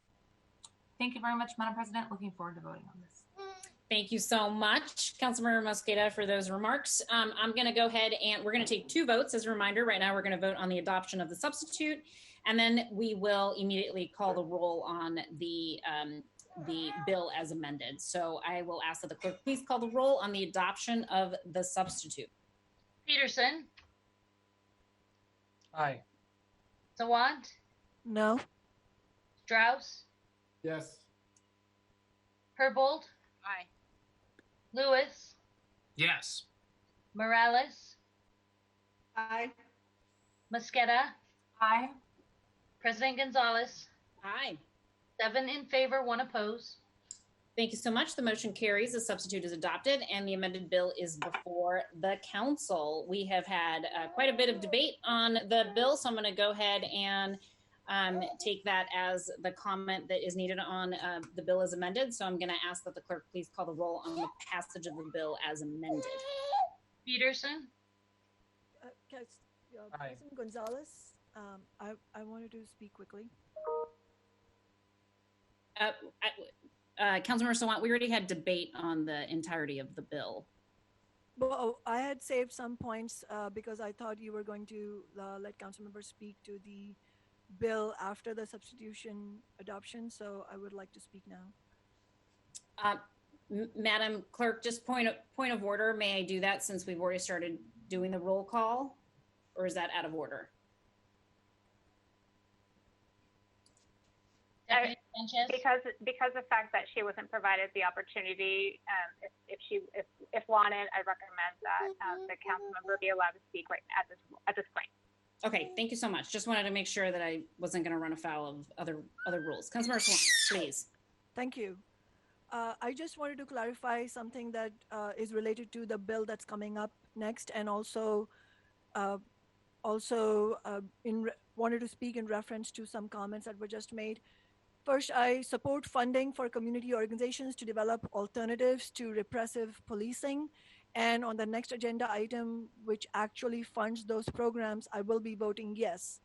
Thank you very much, Madam President. Looking forward to voting on this. Thank you so much, Councilmember Mosqueda, for those remarks. I'm going to go ahead and we're going to take two votes. As a reminder, right now we're going to vote on the adoption of the substitute, and then we will immediately call the roll on the bill as amended. So I will ask that the clerk please call the roll on the adoption of the substitute. Peterson. Aye. Sawant. No. Strauss. Yes. Herbold. Aye. Lewis. Yes. Morales, Aye. Mosqueda, Aye. President Gonzalez, Aye. 7 in favor, 1 opposed. Thank you so much. The motion carries. The substitute is adopted and the amended bill is before the council. We have had quite a bit of debate on the bill, so I'm going to go ahead and take that as the comment that is needed on the bill as amended. So I'm going to ask that the clerk please call the roll on the passage of the bill as amended. Peterson, Aye. President Gonzalez, I wanted to speak quickly. Councilmember Sawant, we already had debate on the entirety of the bill. Well, I had saved some points because I thought you were going to let council members speak to the bill after the substitution adoption. So I would like to speak now. Madam Clerk, just point of order. May I do that since we've already started doing the roll call, or is that out of order? Deputy Sanchez. Because the fact that she wasn't provided the opportunity, if wanted, I recommend that the council member be allowed to speak right at this point. Okay, thank you so much. Just wanted to make sure that I wasn't going to run afoul of other rules. Councilmember Sawant, please. Thank you. I just wanted to clarify something that is related to the bill that's coming up next, and also wanted to speak in reference to some comments that were just made. First, I support funding for community organizations to develop alternatives to repressive policing. And on the next agenda item, which actually funds those programs, I will be voting yes.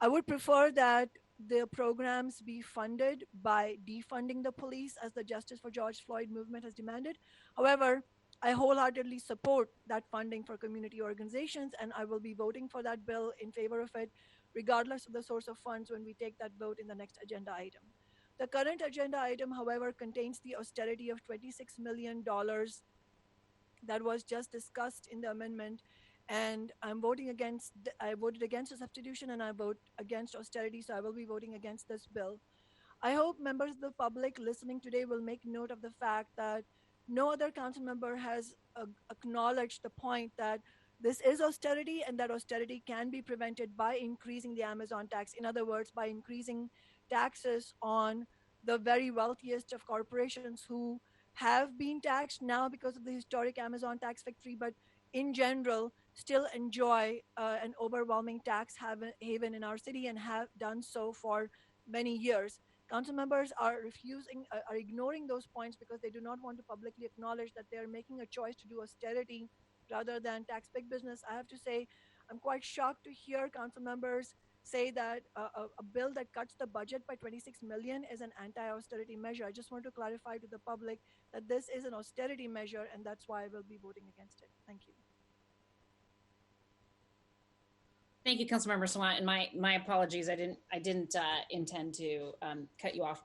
I would prefer that the programs be funded by defunding the police, as the Justice for George Floyd movement has demanded. However, I wholeheartedly support that funding for community organizations, and I will be voting for that bill, in favor of it, regardless of the source of funds, when we take that vote in the next agenda item. The current agenda item, however, contains the austerity of $26 million that was just discussed in the amendment, and I voted against the substitution, and I vote against austerity, so I will be voting against this bill. I hope members of the public listening today will make note of the fact that no other council member has acknowledged the point that this is austerity, and that austerity can be prevented by increasing the Amazon tax. In other words, by increasing taxes on the very wealthiest of corporations who have been taxed now because of the historic Amazon tax victory, but in general still enjoy an overwhelming tax haven in our city, and have done so for many years. Council members are ignoring those points because they do not want to publicly acknowledge that they are making a choice to do austerity rather than tax big business. I have to say, I'm quite shocked to hear council members say that a bill that cuts the budget by 26 million is an anti-austerity measure. I just want to clarify to the public that this is an austerity measure, and that's why I will be voting against it. Thank you. Thank you, Councilmember Sawant, and my apologies. I didn't intend to cut you off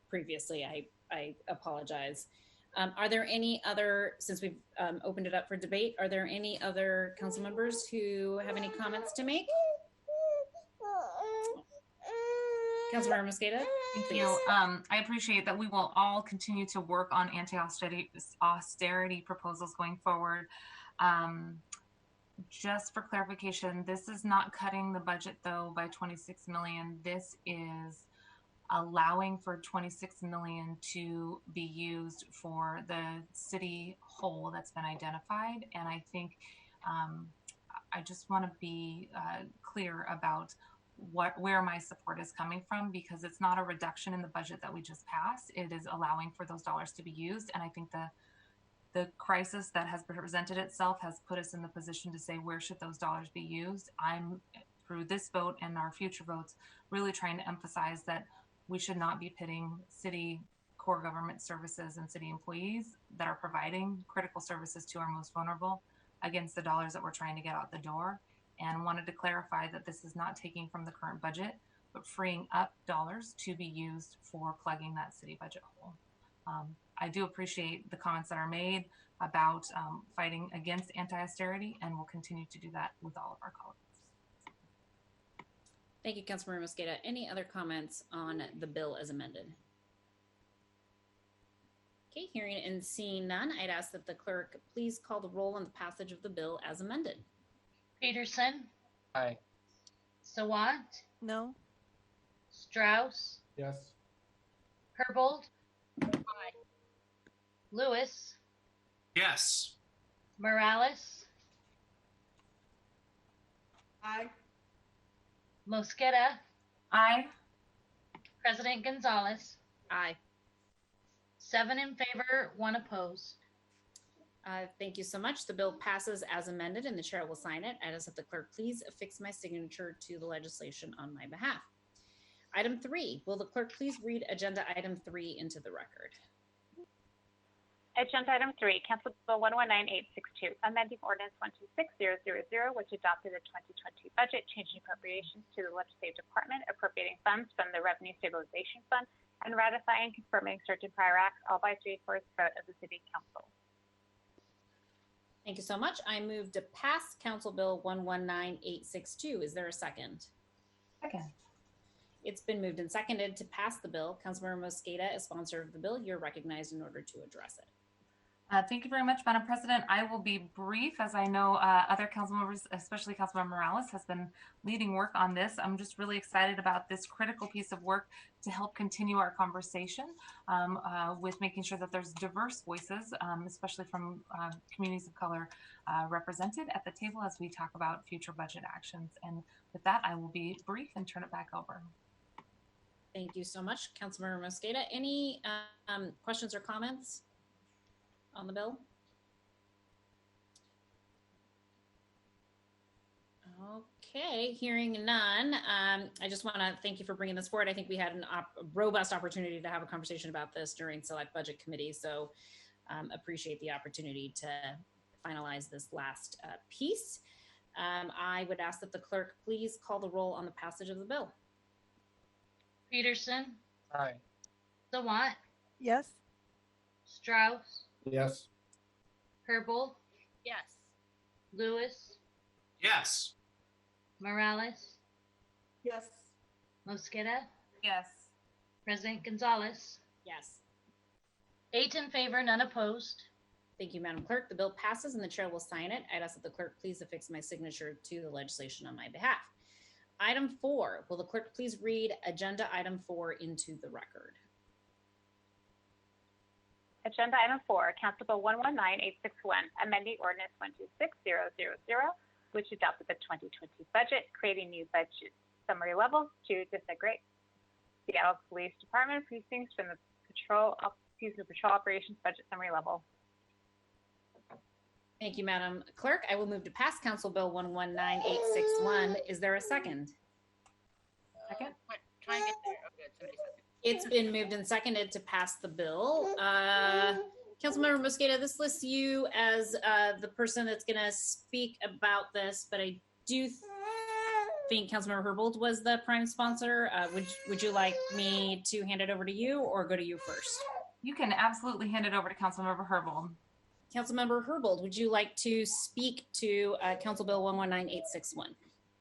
previously. I apologize. Are there any other, since we've opened it up for debate, are there any other council members who have any comments to make? Councilmember Mosqueda? Thank you. I appreciate that we will all continue to work on austerity proposals going forward. Just for clarification, this is not cutting the budget though by 26 million. This is allowing for 26 million to be used for the city hole that's been identified. And I think I just want to be clear about where my support is coming from, because it's not a reduction in the budget that we just passed. It is allowing for those dollars to be used. And I think the crisis that has presented itself has put us in the position to say, where should those dollars be used? I'm, through this vote and our future votes, really trying to emphasize that we should not be pitting city core government services and city employees that are providing critical services to our most vulnerable against the dollars that we're trying to get out the door. And wanted to clarify that this is not taking from the current budget, but freeing up dollars to be used for plugging that city budget hole. I do appreciate the comments that are made about fighting against anti-austerity, and we'll continue to do that with all of our colleagues. Thank you, Councilmember Mosqueda. Any other comments on the bill as amended? Okay, hearing and seeing none, I'd ask that the clerk please call the roll on the passage of the bill as amended. Peterson, Aye. Sawant, No. Strauss, Yes. Herbold, Lewis, Yes. Morales, Aye. Mosqueda, Aye. President Gonzalez. Aye. 7 in favor, 1 opposed. Thank you so much. The bill passes as amended and the chair will sign it. I ask that the clerk please affix my signature to the legislation on my behalf. Item 3, will the clerk please read agenda item 3 into the record? Agenda item 3, Council Bill 119862, amending ordinance 126000, which adopted the 2020 budget, changing appropriations to the Legislative Department, appropriating funds from the Revenue Stabilization Fund, and ratifying and confirming certain prior acts, all by 3/4 vote of the City Council. Thank you so much. I move to pass Council Bill 119862. Is there a second? Second. It's been moved and seconded to pass the bill. Councilmember Mosqueda, as sponsor of the bill, you're recognized in order to address it. Thank you very much, Madam President. I will be brief, as I know other council members, especially Councilmember Morales, has been leading work on this. I'm just really excited about this critical piece of work to help continue our conversation with making sure that there's diverse voices, especially from communities of color represented at the table as we talk about future budget actions. And with that, I will be brief and turn it back over. Thank you so much, Councilmember Mosqueda. Any questions or comments on the bill? Okay, hearing none. I just want to thank you for bringing this forward. I think we had a robust opportunity to have a conversation about this during Select Budget Committee, so appreciate the opportunity to finalize this last piece. I would ask that the clerk please call the roll on the passage of the bill. Peterson, Aye. Sawant, Yes. Strauss, Yes. Herbold, Yes. Lewis, Yes. Morales, Yes. Mosqueda, Yes. President Gonzalez. Yes. 8 in favor, none opposed. Thank you, Madam Clerk. The bill passes and the chair will sign it. I'd ask that the clerk please affix my signature to the legislation on my behalf. Item 4, will the clerk please read agenda item 4 into the record? Agenda item 4, Council Bill 119861, amending ordinance 126000, which adopted the 2020 budget, creating new budget summary levels to disaggregate Seattle Police Department precincts from the patrol operations budget summary level. Thank you, Madam Clerk. I will move to pass Council Bill 119861. Is there a second? Second. Try and get there. Oh, good. Somebody second. It's been moved and seconded to pass the bill. Councilmember Mosqueda, this lists you as the person that's going to speak about this, but I do think Councilmember Herbold was the prime sponsor. Would you like me to hand it over to you or go to you first? You can absolutely hand it over to Councilmember Herbold. Councilmember Herbold, would you like to speak to Council Bill 119861?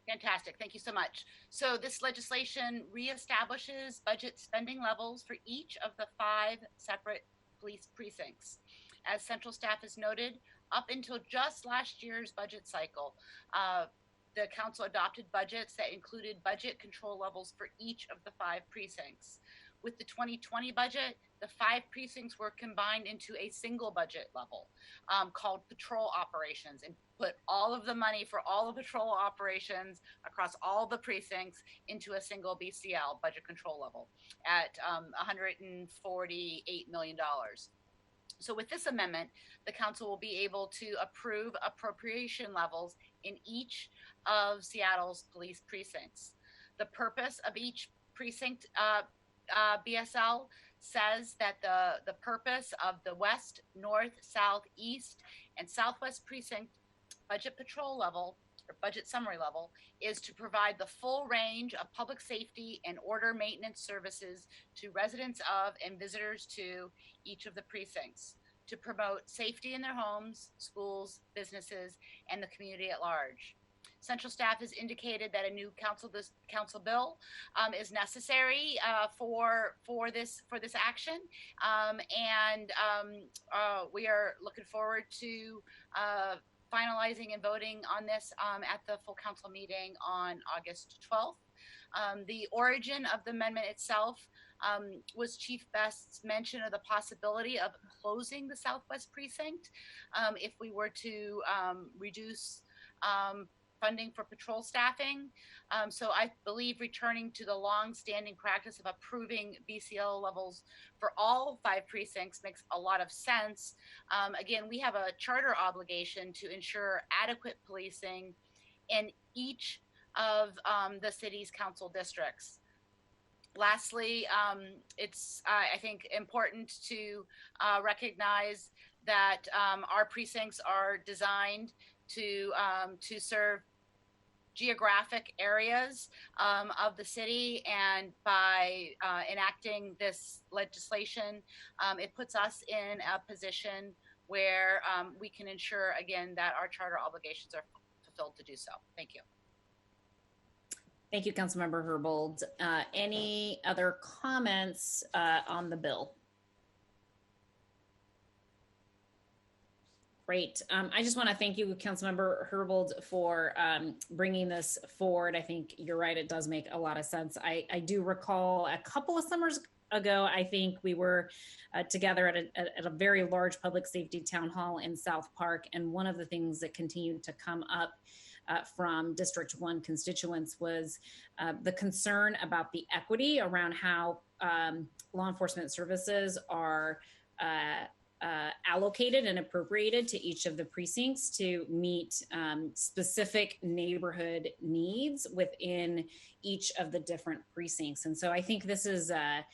Fantastic. Thank you so much. So this legislation reestablishes budget spending levels for each of the 5 separate police precincts. As central staff has noted, up until just last year's budget cycle, the council adopted budgets that included budget control levels for each of the 5 precincts. With the 2020 budget, the 5 precincts were combined into a single budget level called patrol operations, and put all of the money for all the patrol operations across all the precincts into a single BCL, budget control level, at $148 million. So with this amendment, the council will be able to approve appropriation levels in each of Seattle's police precincts. The purpose of each precinct BSL says that the purpose of the West, North, South, East, and Southwest precinct budget patrol level or budget summary level is to provide the full range of public safety and order maintenance services to residents of and visitors to each of the precincts, to promote safety in their homes, schools, businesses, and the community at large. Central staff has indicated that a new council bill is necessary for this action, and we are looking forward to finalizing and voting on this at the full council meeting on August 12th. The origin of the amendment itself was Chief Best's mention of the possibility of closing the Southwest Precinct if we were to reduce funding for patrol staffing. So I believe returning to the long-standing practice of approving BCL levels for all 5 precincts makes a lot of sense. Again, we have a charter obligation to ensure adequate policing in each of the city's council districts. Lastly, it's I think important to recognize that our precincts are designed to serve geographic areas of the city, and by enacting this legislation, it puts us in a position where we can ensure again that our charter obligations are fulfilled to do so. Thank you. Thank you, Councilmember Herbold. Any other comments on the bill? Great. I just want to thank you, Councilmember Herbold, for bringing this forward. I think you're right. It does make a lot of sense. I do recall a couple of summers ago, I think we were together at a very large public safety town hall in South Park. And one of the things that continued to come up from District 1 constituents was the concern about the equity around how law enforcement services are allocated and appropriated to each of the precincts to meet specific neighborhood needs within each of the different precincts. And so I think this is a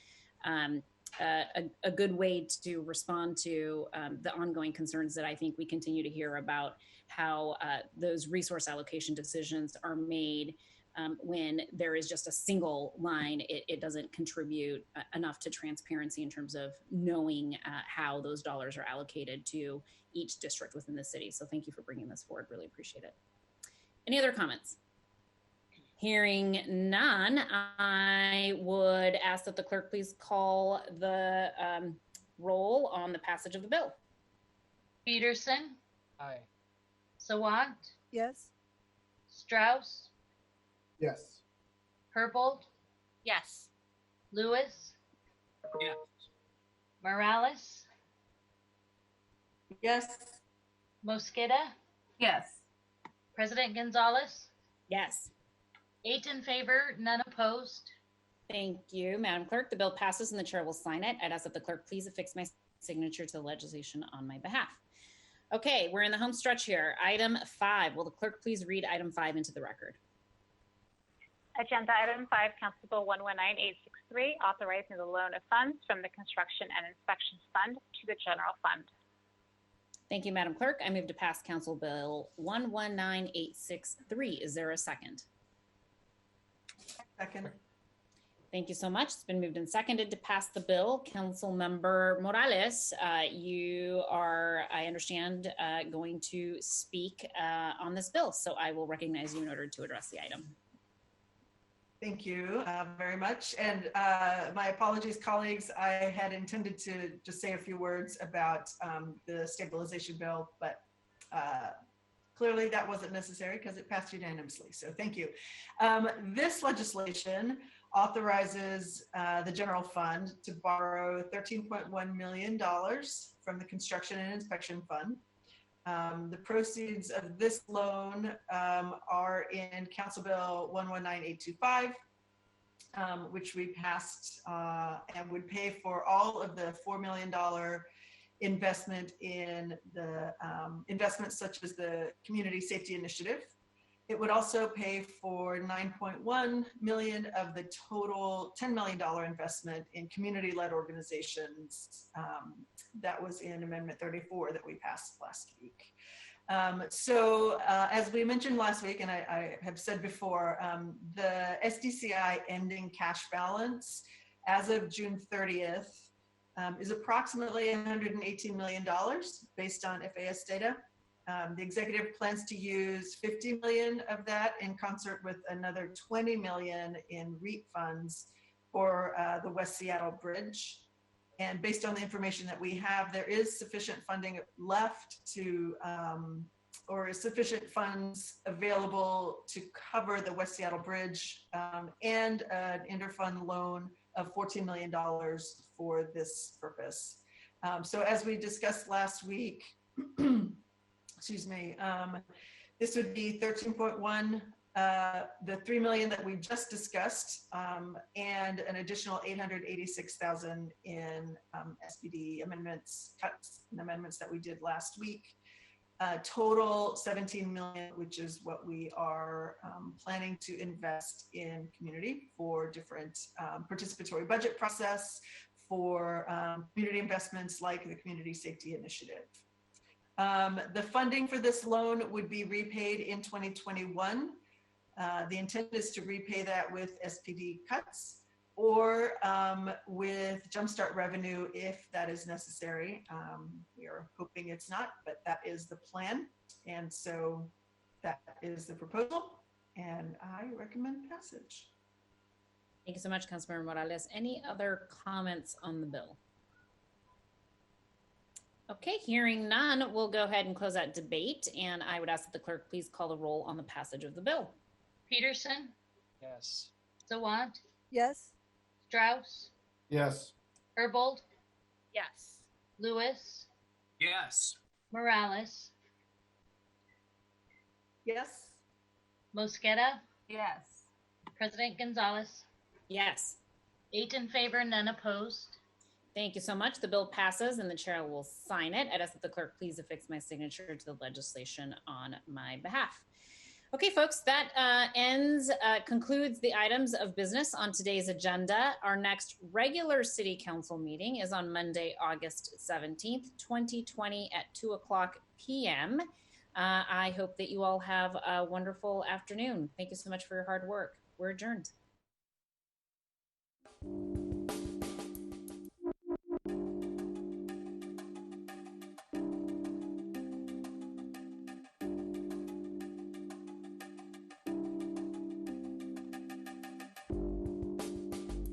good way to respond to the ongoing concerns that I think we continue to hear about how those resource allocation decisions are made when there is just a single line. It doesn't contribute enough to transparency in terms of knowing how those dollars are allocated to each district within the city. So thank you for bringing this forward. Really appreciate it. Any other comments? Hearing none, I would ask that the clerk please call the roll on the passage of the bill. Peterson? Aye. Sawant? Yes. Strauss? Yes. Herbold? Yes. Lewis? Yes. Morales? Yes. Mosqueda? Yes. President Gonzalez? Yes. 8 in favor, none opposed. Thank you, Madam Clerk. The bill passes and the chair will sign it. I'd ask that the clerk please affix my signature to the legislation on my behalf. Okay, we're in the home stretch here. Item 5. Will the clerk please read item 5 into the record? Agenda item 5, Council Bill 119863, authorizing the loan of funds from the Construction and Inspections Fund to the General Fund. Thank you, Madam Clerk. I move to pass Council Bill 119863. Is there a second? Second. Thank you so much. It's been moved and seconded to pass the bill. Councilmember Morales, you are, I understand, going to speak on this bill. So I will recognize you in order to address the item. Thank you very much. And my apologies, colleagues. I had intended to just say a few words about the stabilization bill, but clearly that wasn't necessary because it passed unanimously. So thank you. This legislation authorizes the general fund to borrow $13.1 million from the Construction and Inspection Fund. The proceeds of this loan are in Council Bill 119825, which we passed and would pay for all of the $4 million investment in the investments such as the Community Safety Initiative. It would also pay for $9.1 million of the total $10 million investment in community-led organizations that was in Amendment 34 that we passed last week. So as we mentioned last week, and I have said before, the SDCI ending cash balance as of June 30th is approximately $118 million based on FAS data. The executive plans to use 50 million of that in concert with another 20 million in REAP funds for the West Seattle Bridge. And based on the information that we have, there is sufficient funding left to, or sufficient funds available to cover the West Seattle Bridge and an interfund loan of $14 million for this purpose. So as we discussed last week, excuse me, this would be 13.1, the 3 million that we just discussed, and an additional 886,000 in SPD amendments, cuts and amendments that we did last week. Total 17 million, which is what we are planning to invest in community for different participatory budget process, for community investments like the Community Safety Initiative. The funding for this loan would be repaid in 2021. The intent is to repay that with SPD cuts or with Jumpstart revenue if that is necessary. We are hoping it's not, but that is the plan. And so that is the proposal, and I recommend passage. Thank you so much, Councilmember Morales. Any other comments on the bill? Okay, hearing none, we'll go ahead and close out debate, and I would ask that the clerk please call the roll on the passage of the bill. Peterson, Yes. Sawant, Yes. Strauss, Yes. Herbold, Yes. Lewis, Yes. Morales, Yes. Mosqueda, Yes. President Gonzalez. Yes. 8 in favor, none opposed. Thank you so much. The bill passes and the chair will sign it. I'd ask that the clerk please affix my signature to the legislation on my behalf. Okay, folks, that concludes the items of business on today's agenda. Our next regular city council meeting is on Monday, August 17th, 2020 at 2:00 p.m. I hope that you all have a wonderful afternoon. Thank you so much for your hard work. We're adjourned.